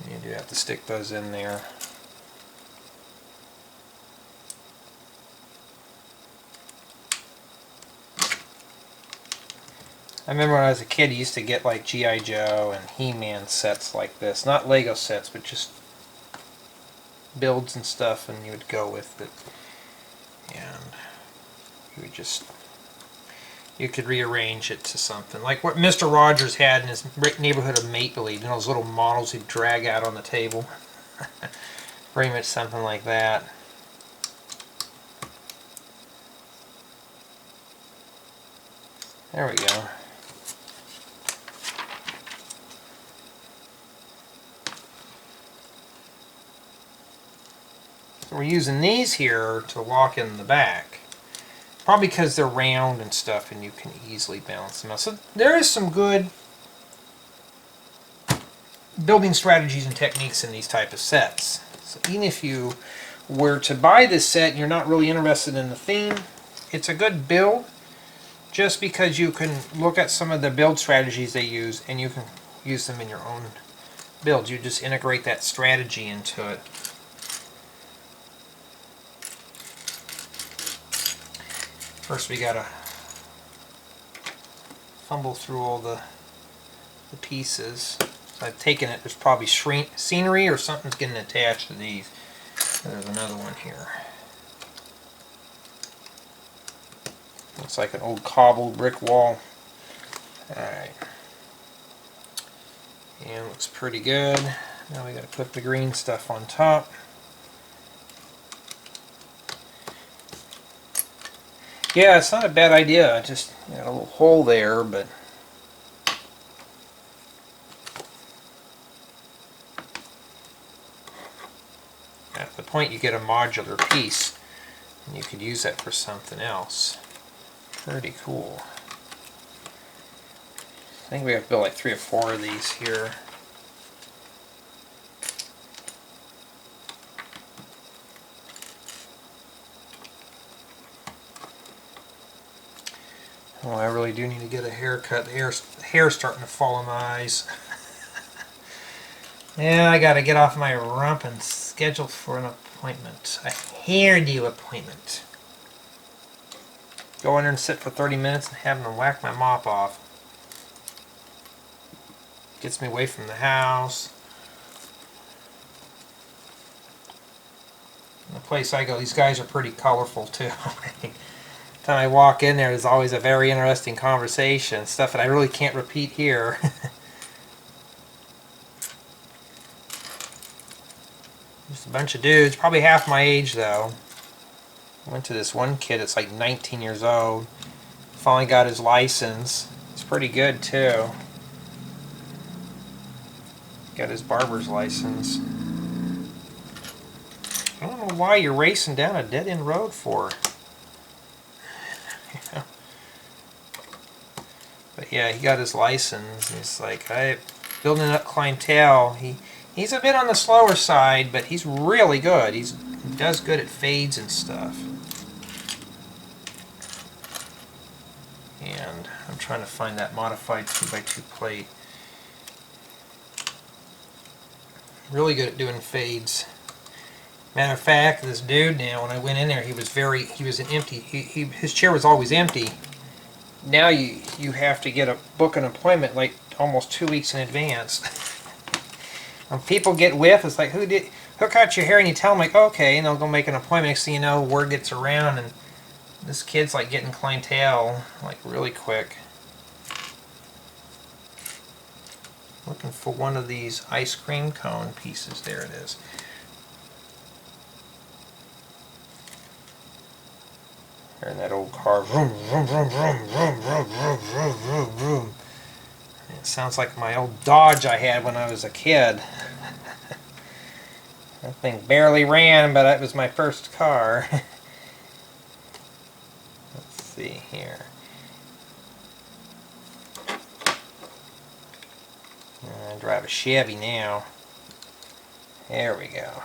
You do have to stick those in there. I remember when I was a kid, I used to get like G.I. Joe and He-Man sets like this. Not Lego sets, but just builds and stuff, and you would go with it. And you would just... you could rearrange it to something. Like what Mr. Rogers had in his neighborhood of make-believe. You know, those little models he'd drag out on the table. Pretty much something like that. There we go. So we're using these here to lock in the back. Probably because they're round and stuff and you can easily balance them out. So there is some good building strategies and techniques in these type of sets. So even if you were to buy this set and you're not really interested in the theme, it's a good build just because you can look at some of the build strategies they use and you can use them in your own builds. You just integrate that strategy into it. First we gotta fumble through all the pieces. So I've taken it, there's probably scenery or something's getting attached to these. There's another one here. Looks like an old cobbled brick wall. Alright. And looks pretty good. Now we gotta put the green stuff on top. Yeah, it's not a bad idea. Just got a little hole there, but at the point you get a modular piece, and you could use that for something else. Pretty cool. I think we have to build like 3 or 4 of these here. Oh, I really do need to get a haircut. The hair's starting to fall in my eyes. Yeah, I gotta get off my rump and schedule for an appointment. A hairdo appointment. Go in there and sit for 30 minutes and have them whack my mop off. Gets me away from the house. The place I go, these guys are pretty colorful too. Time I walk in there, there's always a very interesting conversation, stuff that I really can't repeat here. Just a bunch of dudes, probably half my age though. Went to this one kid that's like 19 years old. Finally got his license. It's pretty good too. Got his barber's license. I don't know why you're racing down a dead-end road for. But yeah, he got his license. And it's like, building up clientele. He's a bit on the slower side, but he's really good. He does good at fades and stuff. And I'm trying to find that modified 2x2 plate. Really good at doing fades. Matter of fact, this dude now, when I went in there, he was an empty. His chair was always empty. Now you have to book an appointment like almost 2 weeks in advance. When people get with, it's like, hook out your hair, and you tell them like, okay, and they'll go make an appointment. So you know, word gets around, and this kid's like getting clientele like really quick. Looking for one of these ice cream cone pieces. There it is. They're in that old car. Vroom, vroom, vroom, vroom, vroom, vroom, vroom, vroom, vroom, vroom. It sounds like my old Dodge I had when I was a kid. That thing barely ran, but it was my first car. Let's see here. I drive a Chevy now. There we go.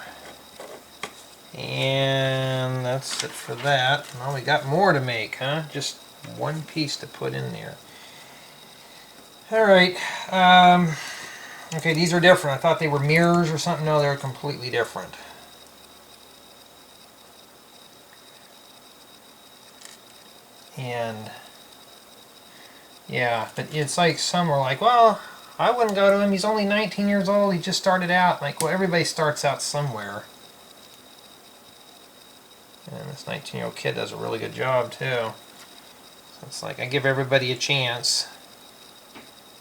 And that's it for that. Well, we got more to make, huh? Just one piece to put in there. Alright. Okay, these are different. I thought they were mirrors or something. No, they're completely different. And yeah, but it's like some are like, well, I wouldn't go to him. He's only 19 years old. He just started out. Like, well, everybody starts out somewhere. And this 19-year-old kid does a really good job, too. So it's like, I give everybody a chance.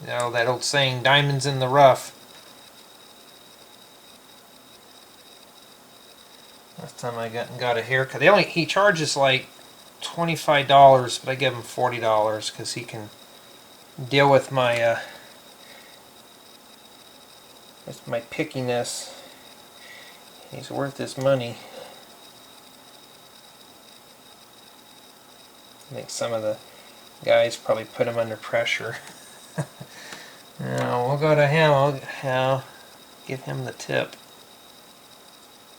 You know, that old saying, diamonds in the rough. Last time I got a haircut. He charges like $25, but I give him $40 because he can deal with my pickiness. He's worth his money. I think some of the guys probably put him under pressure. Now we'll go to him. I'll give him the tip.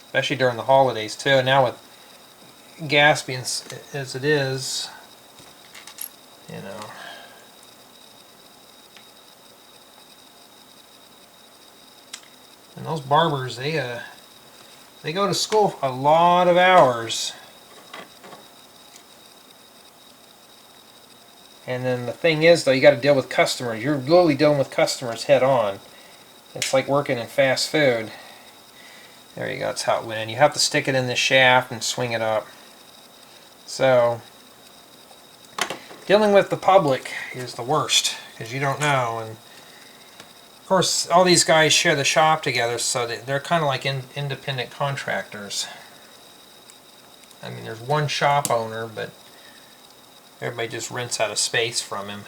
Especially during the holidays too. And now with gas being as it is, you know. And those barbers, they go to school a lot of hours. And then the thing is, though, you got to deal with customers. You're literally dealing with customers head on. It's like working in fast food. There you go, that's how it went in. You have to stick it in the shaft and swing it up. So, dealing with the public is the worst, because you don't know. And of course, all these guys share the shop together, so they're kind of like independent contractors. I mean, there's one shop owner, but everybody just rents out a space from him.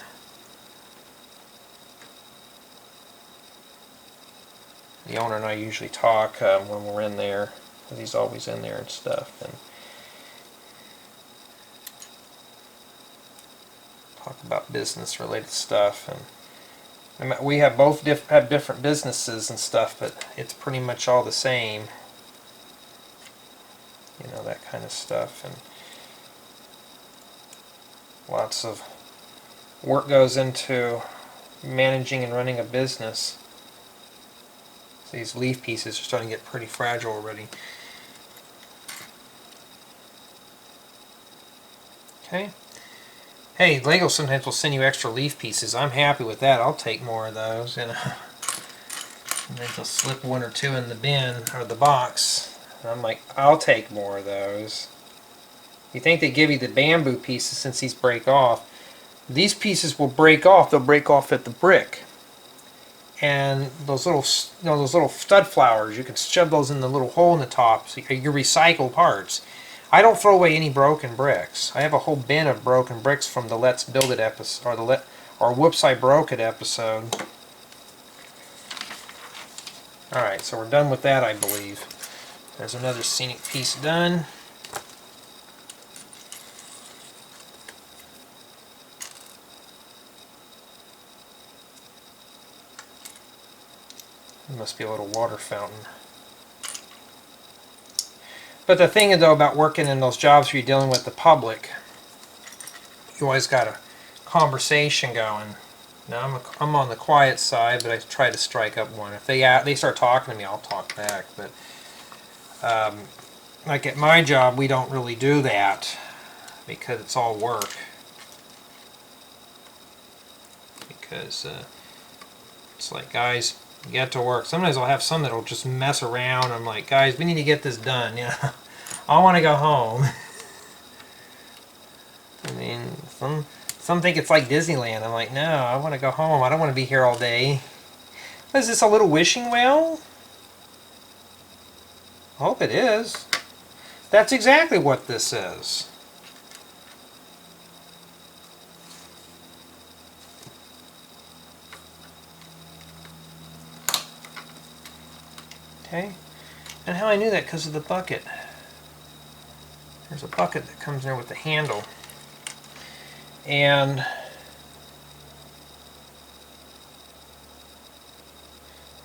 The owner and I usually talk when we're in there, because he's always in there and stuff. And talk about business-related stuff. And we have both have different businesses and stuff, but it's pretty much all the same. You know, that kind of stuff. And lots of work goes into managing and running a business. So these leaf pieces are starting to get pretty fragile already. Okay. Hey, Lego sometimes will send you extra leaf pieces. I'm happy with that. I'll take more of those. And then they'll slip one or two in the bin or the box. And I'm like, I'll take more of those. You think they give you the bamboo pieces since these break off. These pieces will break off. They'll break off at the brick. And those little, those little stud flowers, you can shove those in the little hole in the top. So your recycled parts. I don't throw away any broken bricks. I have a whole bin of broken bricks from the Let's Build It episode, or Whoops I Broke It episode. Alright, so we're done with that, I believe. There's another scenic piece done. There must be a little water fountain. But the thing though about working in those jobs where you're dealing with the public, you always got a conversation going. Now I'm on the quiet side, but I try to strike up one. If they start talking to me, I'll talk back. But like at my job, we don't really do that because it's all work. Because it's like, guys, get to work. Sometimes I'll have some that'll just mess around. I'm like, guys, we need to get this done. You know, I want to go home. I mean, some think it's like Disneyland. I'm like, no, I want to go home. I don't want to be here all day. Is this a little wishing well? I hope it is. That's exactly what this is. Okay, and how I knew that because of the bucket. There's a bucket that comes there with the handle. And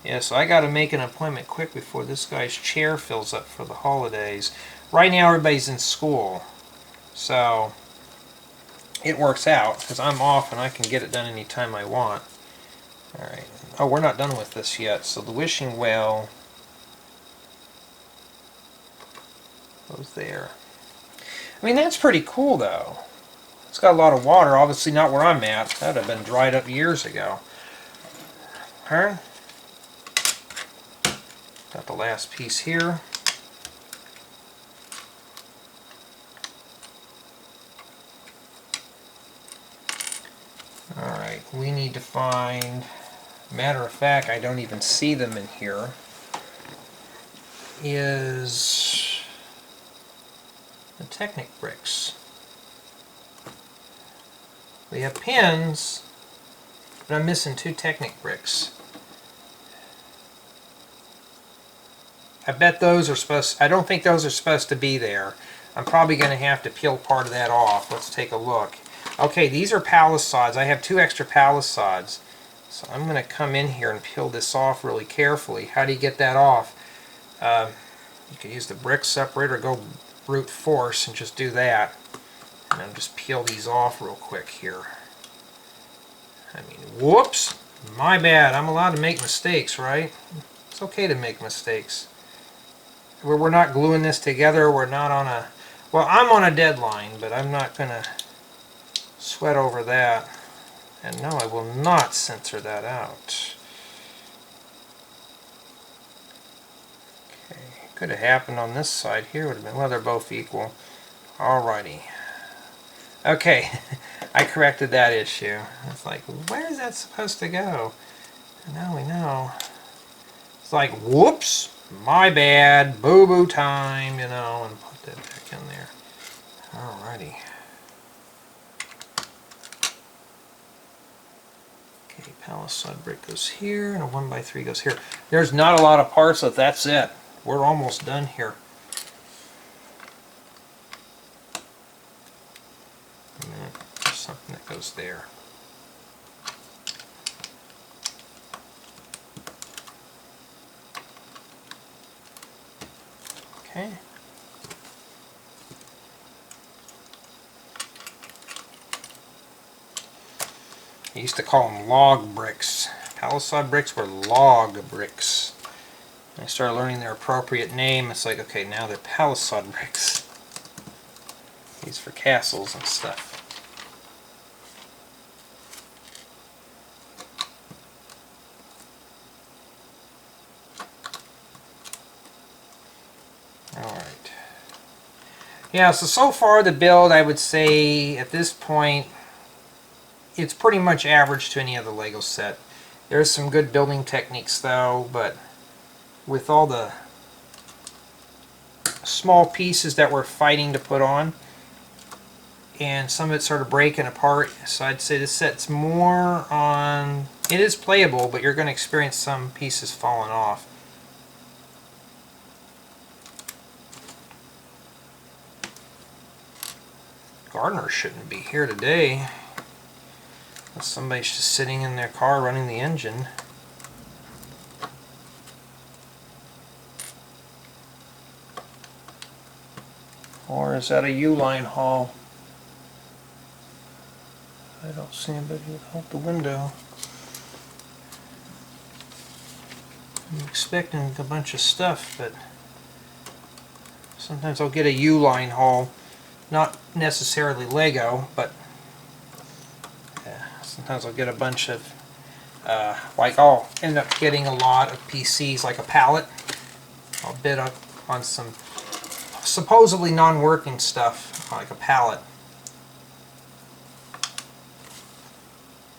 yeah, so I got to make an appointment quick before this guy's chair fills up for the holidays. Right now everybody's in school, so it works out because I'm off and I can get it done anytime I want. Alright, oh, we're not done with this yet, so the wishing well goes there. I mean, that's pretty cool though. It's got a lot of water, obviously not where I'm at. That would have been dried up years ago. Alright. Got the last piece here. Alright, we need to find, matter of fact, I don't even see them in here, is the Technic bricks. We have pins, but I'm missing 2 Technic bricks. I bet those are supposed, I don't think those are supposed to be there. I'm probably going to have to peel part of that off. Let's take a look. Okay, these are palisadoes. I have 2 extra palisadoes. So I'm going to come in here and peel this off really carefully. How do you get that off? You can use the brick separator or go brute force and just do that. And then just peel these off real quick here. I mean, whoops! My bad. I'm allowed to make mistakes, right? It's okay to make mistakes. We're not gluing this together. We're not on a... Well, I'm on a deadline, but I'm not going to sweat over that. And no, I will not censor that out. Okay, could have happened on this side here. Would have been, well, they're both equal. Alrighty. Okay, I corrected that issue. It's like, where is that supposed to go? Now we know. It's like, whoops, my bad, boo-boo time, you know, and put that back in there. Alrighty. Okay, palisade brick goes here, and a 1x3 goes here. There's not a lot of parts, so that's it. We're almost done here. And then there's something that goes there. Okay. I used to call them log bricks. Palisade bricks were log bricks. I started learning their appropriate name. It's like, okay, now they're palisade bricks. These for castles and stuff. Alright. Yeah, so far the build, I would say, at this point, it's pretty much average to any other Lego set. There's some good building techniques though, but with all the small pieces that we're fighting to put on, and some of it's sort of breaking apart, so I'd say this set's more on... It is playable, but you're going to experience some pieces falling off. Gardener shouldn't be here today. Somebody's just sitting in their car running the engine. Or is that a U-line haul? I don't see anybody out the window. I'm expecting a bunch of stuff, but sometimes I'll get a U-line haul. Not necessarily Lego, but sometimes I'll get a bunch of, like I'll end up getting a lot of PCs, like a pallet. I'll bid on some supposedly non-working stuff, like a pallet.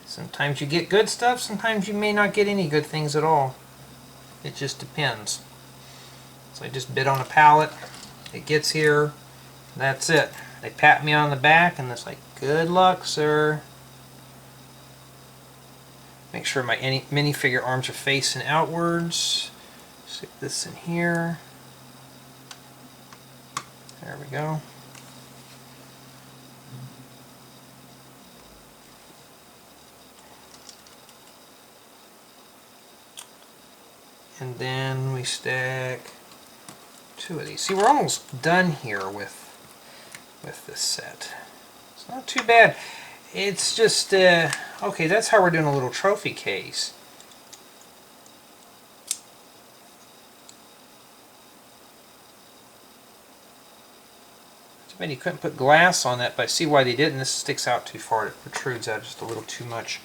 Sometimes you get good stuff, sometimes you may not get any good things at all. It just depends. So I just bid on a pallet, it gets here, that's it. They pat me on the back and it's like, good luck, sir. Make sure my minifigure arms are facing outwards. Stick this in here. There we go. And then we stack 2 of these. See, we're almost done here with this set. It's not too bad. It's just, okay, that's how we're doing a little trophy case. Too bad you couldn't put glass on that, but I see why they didn't. This sticks out too far. It protrudes out just a little too much.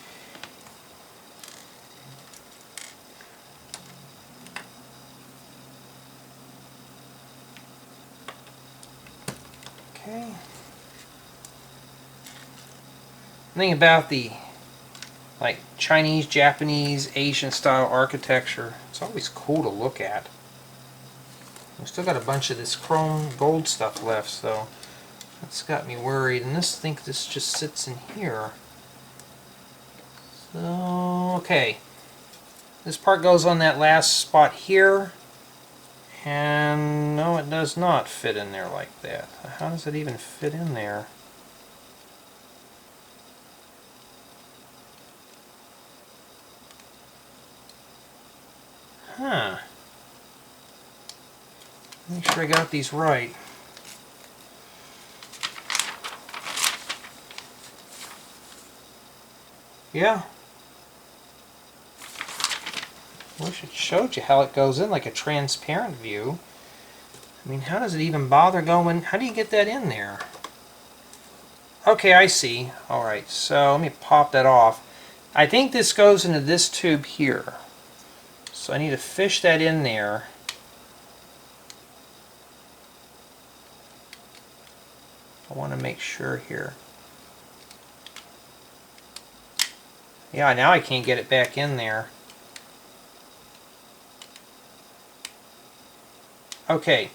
Okay. The thing about the like Chinese, Japanese, Asian style architecture, it's always cool to look at. We've still got a bunch of this chrome gold stuff left, so that's got me worried. And this, I think this just sits in here. So, okay. This part goes on that last spot here. And no, it does not fit in there like that. How does it even fit in there? Huh. Make sure I got these right. Yeah. Wish it showed you how it goes in, like a transparent view. I mean, how does it even bother going? How do you get that in there? Okay, I see. Alright, so let me pop that off. I think this goes into this tube here. So I need to fish that in there. I want to make sure here. Yeah, now I can't get it back in there. Okay,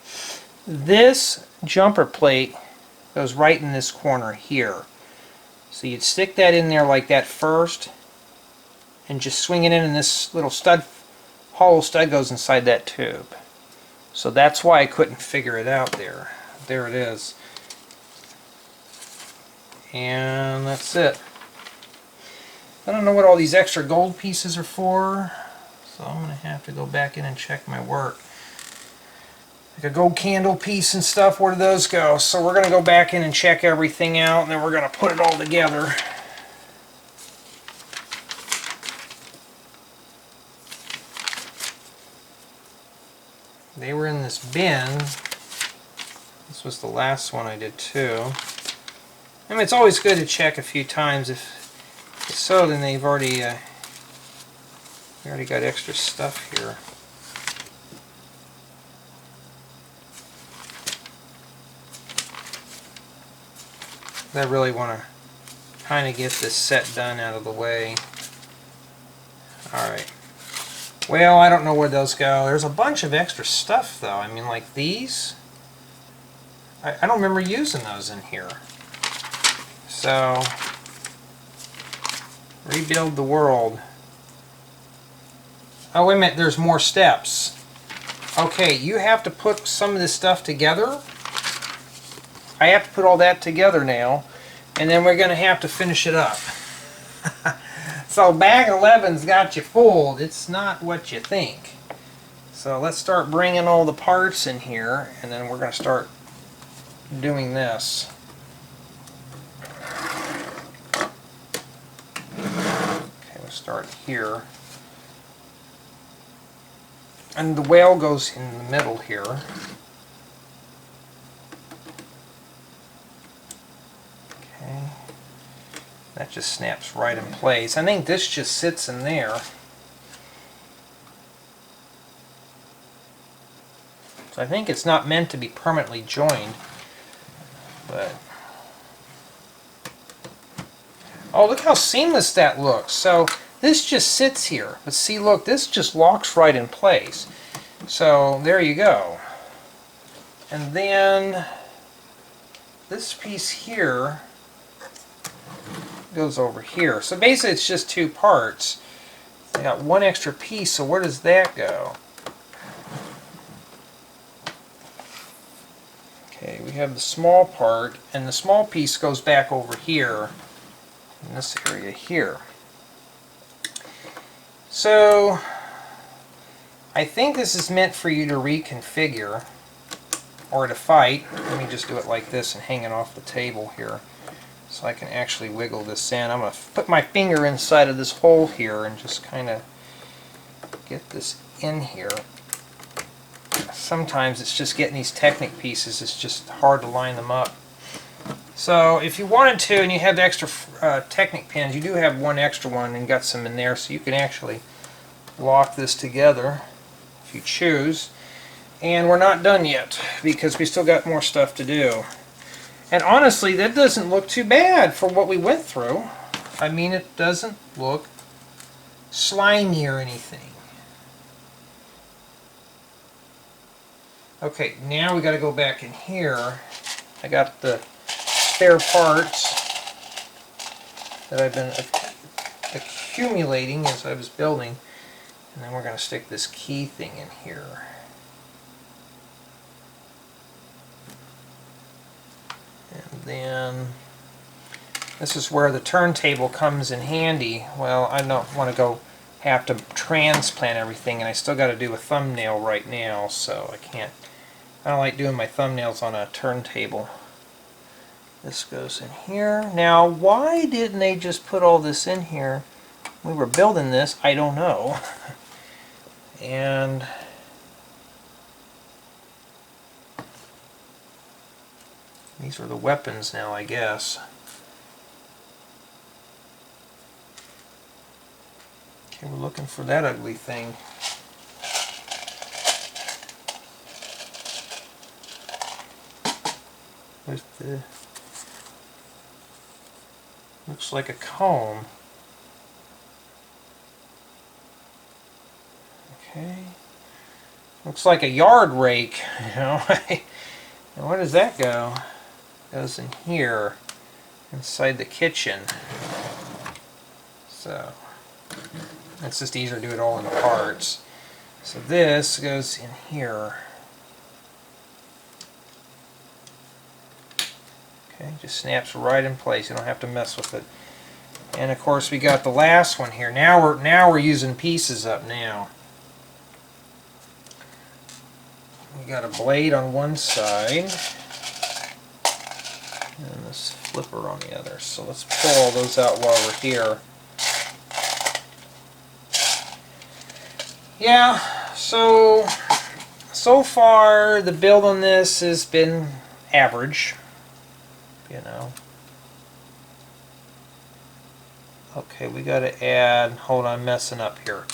this jumper plate goes right in this corner here. So you'd stick that in there like that first and just swing it in, and this little stud, hollow stud goes inside that tube. So that's why I couldn't figure it out there. There it is. And that's it. I don't know what all these extra gold pieces are for, so I'm going to have to go back in and check my work. Like a gold candle piece and stuff, where do those go? So we're going to go back in and check everything out, and then we're going to put it all together. They were in this bin. This was the last one I did too. I mean, it's always good to check a few times. If so, then they've already we already got extra stuff here. I really want to kind of get this set done out of the way. Alright. Well, I don't know where those go. There's a bunch of extra stuff, though. I mean, like these. I don't remember using those in here. So, rebuild the world. Oh, wait a minute. There's more steps. Okay, you have to put some of this stuff together. I have to put all that together now, and then we're going to have to finish it up. So bag 11's got you fooled. It's not what you think. So let's start bringing all the parts in here, and then we're going to start doing this. Okay, we'll start here. And the whale goes in the middle here. Okay. That just snaps right in place. I think this just sits in there. So I think it's not meant to be permanently joined. But oh, look how seamless that looks. So this just sits here. But see, look, this just locks right in place. So there you go. And then this piece here goes over here. So basically it's just two parts. I got one extra piece, so where does that go? Okay, we have the small part, and the small piece goes back over here in this area here. So I think this is meant for you to reconfigure or to fight. Let me just do it like this and hang it off the table here so I can actually wiggle this in. I'm going to put my finger inside of this hole here and just kind of get this in here. Sometimes it's just getting these Technic pieces, it's just hard to line them up. So if you wanted to and you have the extra Technic pins, you do have one extra one and got some in there, so you can actually lock this together if you choose. And we're not done yet because we still got more stuff to do. And honestly, that doesn't look too bad for what we went through. I mean, it doesn't look slimy or anything. Okay, now we got to go back in here. I got the spare parts that I've been accumulating as I was building. And then we're going to stick this key thing in here. And then this is where the turntable comes in handy. Well, I don't want to have to transplant everything, and I still got to do a thumbnail right now, so I don't like doing my thumbnails on a turntable. This goes in here. Now, why didn't they just put all this in here? We were building this, I don't know. And these are the weapons now, I guess. Okay, we're looking for that ugly thing. There's the... looks like a comb. Okay. Looks like a yard rake, you know. And where does that go? It goes in here, inside the kitchen. So it's just easier to do it all in parts. So this goes in here. Okay, just snaps right in place. You don't have to mess with it. And of course we got the last one here. Now we're using pieces up now. We got a blade on one side and this flipper on the other. So let's pull all those out while we're here. Yeah, so far the build on this has been average, you know. Okay, we got to add, hold on, I'm messing up here.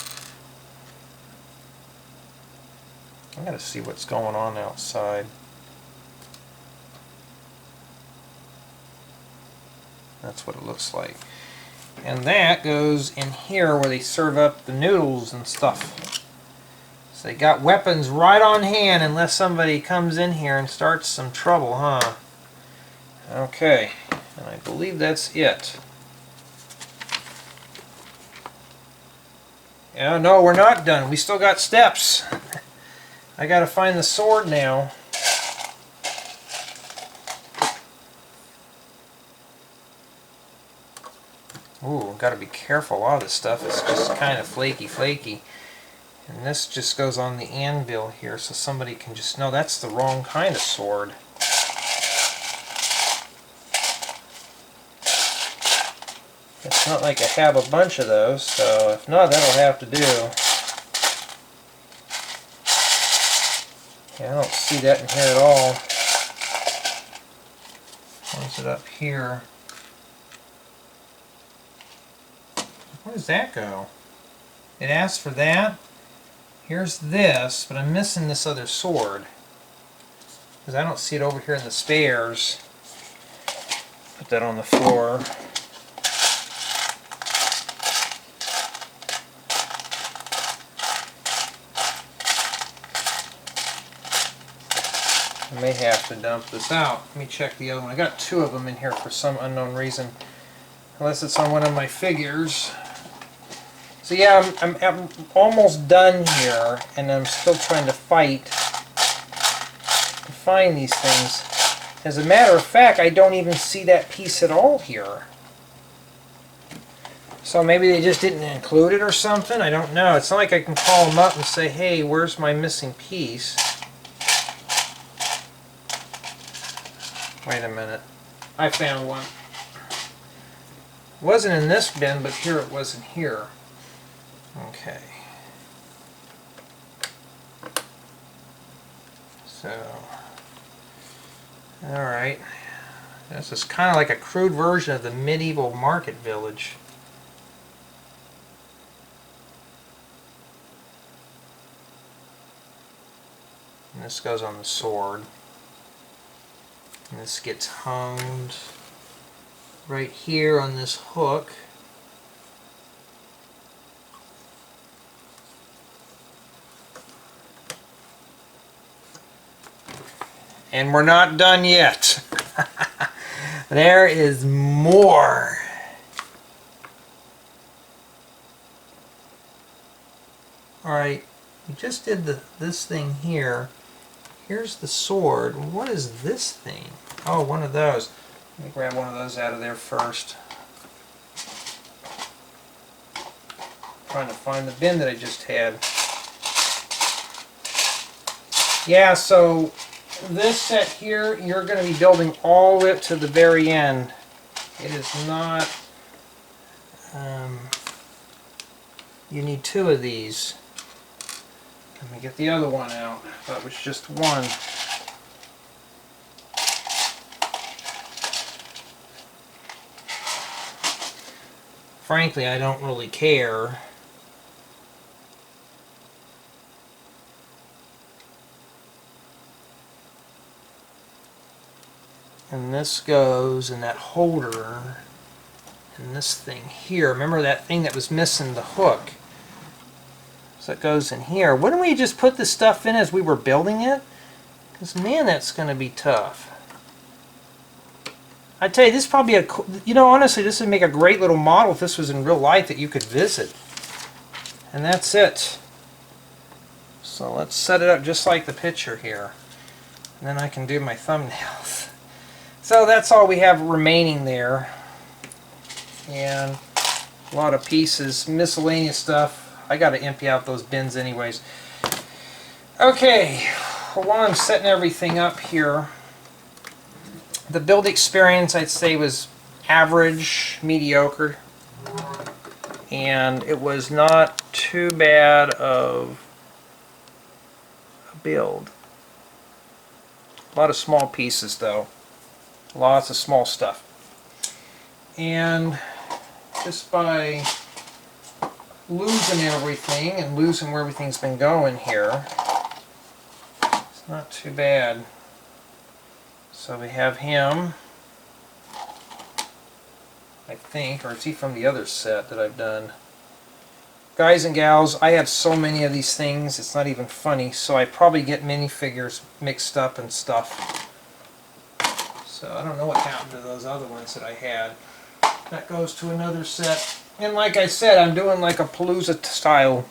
I got to see what's going on outside. That's what it looks like. And that goes in here where they serve up the noodles and stuff. So they got weapons right on hand unless somebody comes in here and starts some trouble, huh? Okay, and I believe that's it. Yeah, no, we're not done. We still got steps. I gotta find the sword now. Ooh, gotta be careful. A lot of this stuff is just kind of flaky. And this just goes on the anvil here so somebody can just know that's the wrong kind of sword. It's not like I have a bunch of those, so if not, that'll have to do. Yeah, I don't see that in here at all. Where's it up here? Where does that go? It asks for that. Here's this, but I'm missing this other sword. Because I don't see it over here in the spares. Put that on the floor. I may have to dump this out. Let me check the other one. I got two of them in here for some unknown reason. Unless it's on one of my figures. So yeah, I'm almost done here, and I'm still trying to fight to find these things. As a matter of fact, I don't even see that piece at all here. So maybe they just didn't include it or something? I don't know. It's not like I can call them up and say, hey, where's my missing piece? Wait a minute. I found one. It wasn't in this bin, but here it was in here. Okay. So, alright. This is kind of like a crude version of the medieval market village. And this goes on the sword. And this gets hung right here on this hook. And we're not done yet. There is more. Alright, we just did this thing here. Here's the sword. What is this thing? Oh, one of those. Let me grab one of those out of there first. Trying to find the bin that I just had. Yeah, so this set here, you're going to be building all the way up to the very end. It is not... you need two of these. Let me get the other one out. That was just one. Frankly, I don't really care. And this goes in that holder. And this thing here. Remember that thing that was missing the hook? So it goes in here. Wouldn't we just put this stuff in as we were building it? Because man, that's going to be tough. I tell you, this is probably a, you know, honestly, this would make a great little model if this was in real life that you could visit. And that's it. So let's set it up just like the picture here. And then I can do my thumbnails. So that's all we have remaining there. And a lot of pieces, miscellaneous stuff. I got to empty out those bins anyways. Okay, while I'm setting everything up here, the build experience I'd say was average, mediocre, and it was not too bad of a build. A lot of small pieces though, lots of small stuff, and just by losing everything and losing where everything's been going here, it's not too bad. So we have him, I think, or is he from the other set that I've done? Guys and gals, I have so many of these things, it's not even funny, so I probably get minifigures mixed up and stuff. So I don't know what happened to those other ones that I had. That goes to another set. And like I said, I'm doing like a Palooza style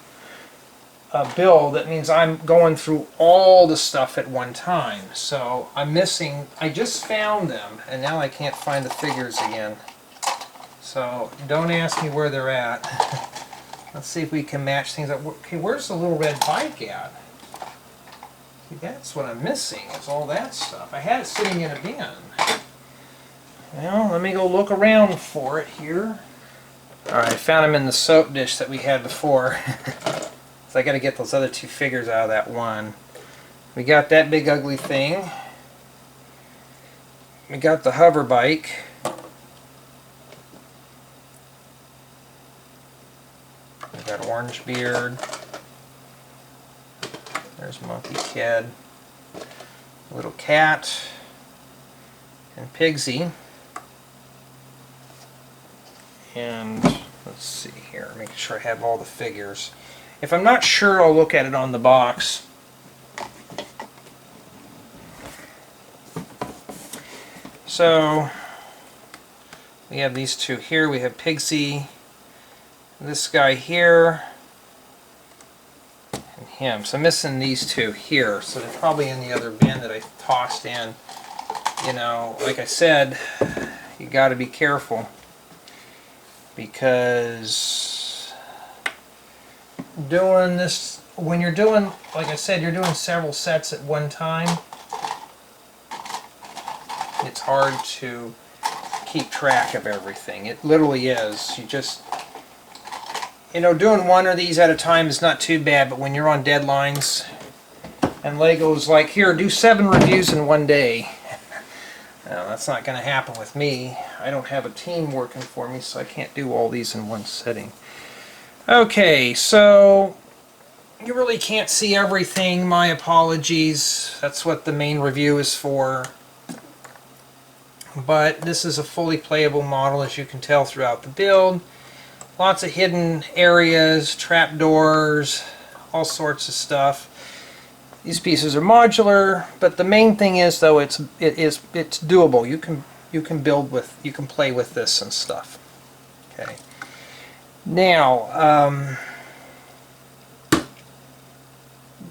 build. That means I'm going through all the stuff at one time. So I'm missing, I just found them, and now I can't find the figures again. So don't ask me where they're at. Let's see if we can match things up. Okay, where's the little red bike at? See, that's what I'm missing, is all that stuff. I had it sitting in a bin. Well, let me go look around for it here. Alright, I found them in the soap dish that we had before. So I got to get those other two figures out of that one. We got that big ugly thing. We got the hover bike. We got Orange Beard. There's Monkey Kid. Little Cat. And Pigsy. And let's see here, making sure I have all the figures. If I'm not sure, I'll look at it on the box. So we have these two here. We have Pigsy, this guy here, and him. So I'm missing these two here. So they're probably in the other bin that I tossed in. You know, like I said, you got to be careful, because doing this, when you're doing, like I said, you're doing several sets at one time, it's hard to keep track of everything. It literally is. You just, you know, doing one of these at a time is not too bad, but when you're on deadlines, and Lego's like, here, do 7 reviews in one day. No, that's not going to happen with me. I don't have a team working for me, so I can't do all these in one sitting. Okay, so you really can't see everything. My apologies. That's what the main review is for. But this is a fully playable model, as you can tell throughout the build. Lots of hidden areas, trapdoors, all sorts of stuff. These pieces are modular, but the main thing is, though, it's doable. You can build with, you can play with this and stuff. Okay. Now,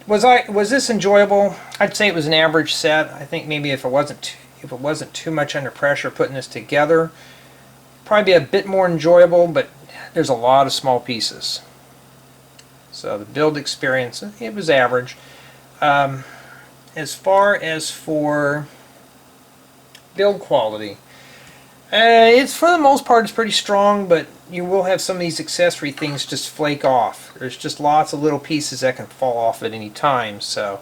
was this enjoyable? I'd say it was an average set. I think maybe if it wasn't too much under pressure putting this together, probably be a bit more enjoyable. But there's a lot of small pieces, so the build experience, it was average. As far as for build quality, it's for the most part it's pretty strong, but you will have some of these accessory things just flake off. There's just lots of little pieces that can fall off at any time, so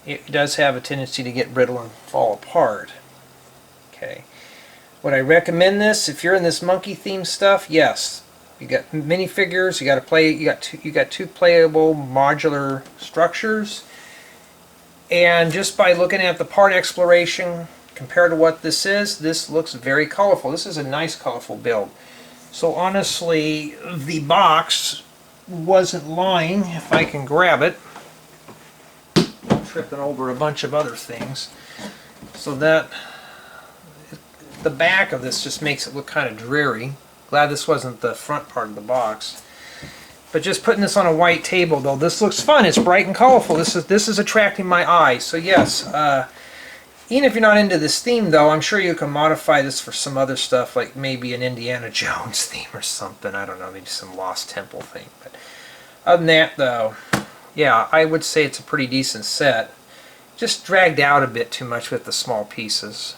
it does have a tendency to get brittle and fall apart. Okay, would I recommend this if you're in this monkey theme stuff? Yes. You got minifigures. You got to play. You got two playable modular structures. And just by looking at the part exploration compared to what this looks very colorful. This is a nice colorful build. So honestly, the box wasn't lying. If I can grab it. I'm tripping over a bunch of other things. So that the back of this just makes it look kind of dreary. Glad this wasn't the front part of the box. But just putting this on a white table, though, this looks fun. It's bright and colorful. This is attracting my eye. So yes, even if you're not into this theme, though, I'm sure you can modify this for some other stuff, like maybe an Indiana Jones theme or something. I don't know, maybe some Lost Temple thing. But other than that, though, yeah, I would say it's a pretty decent set. Just dragged out a bit too much with the small pieces.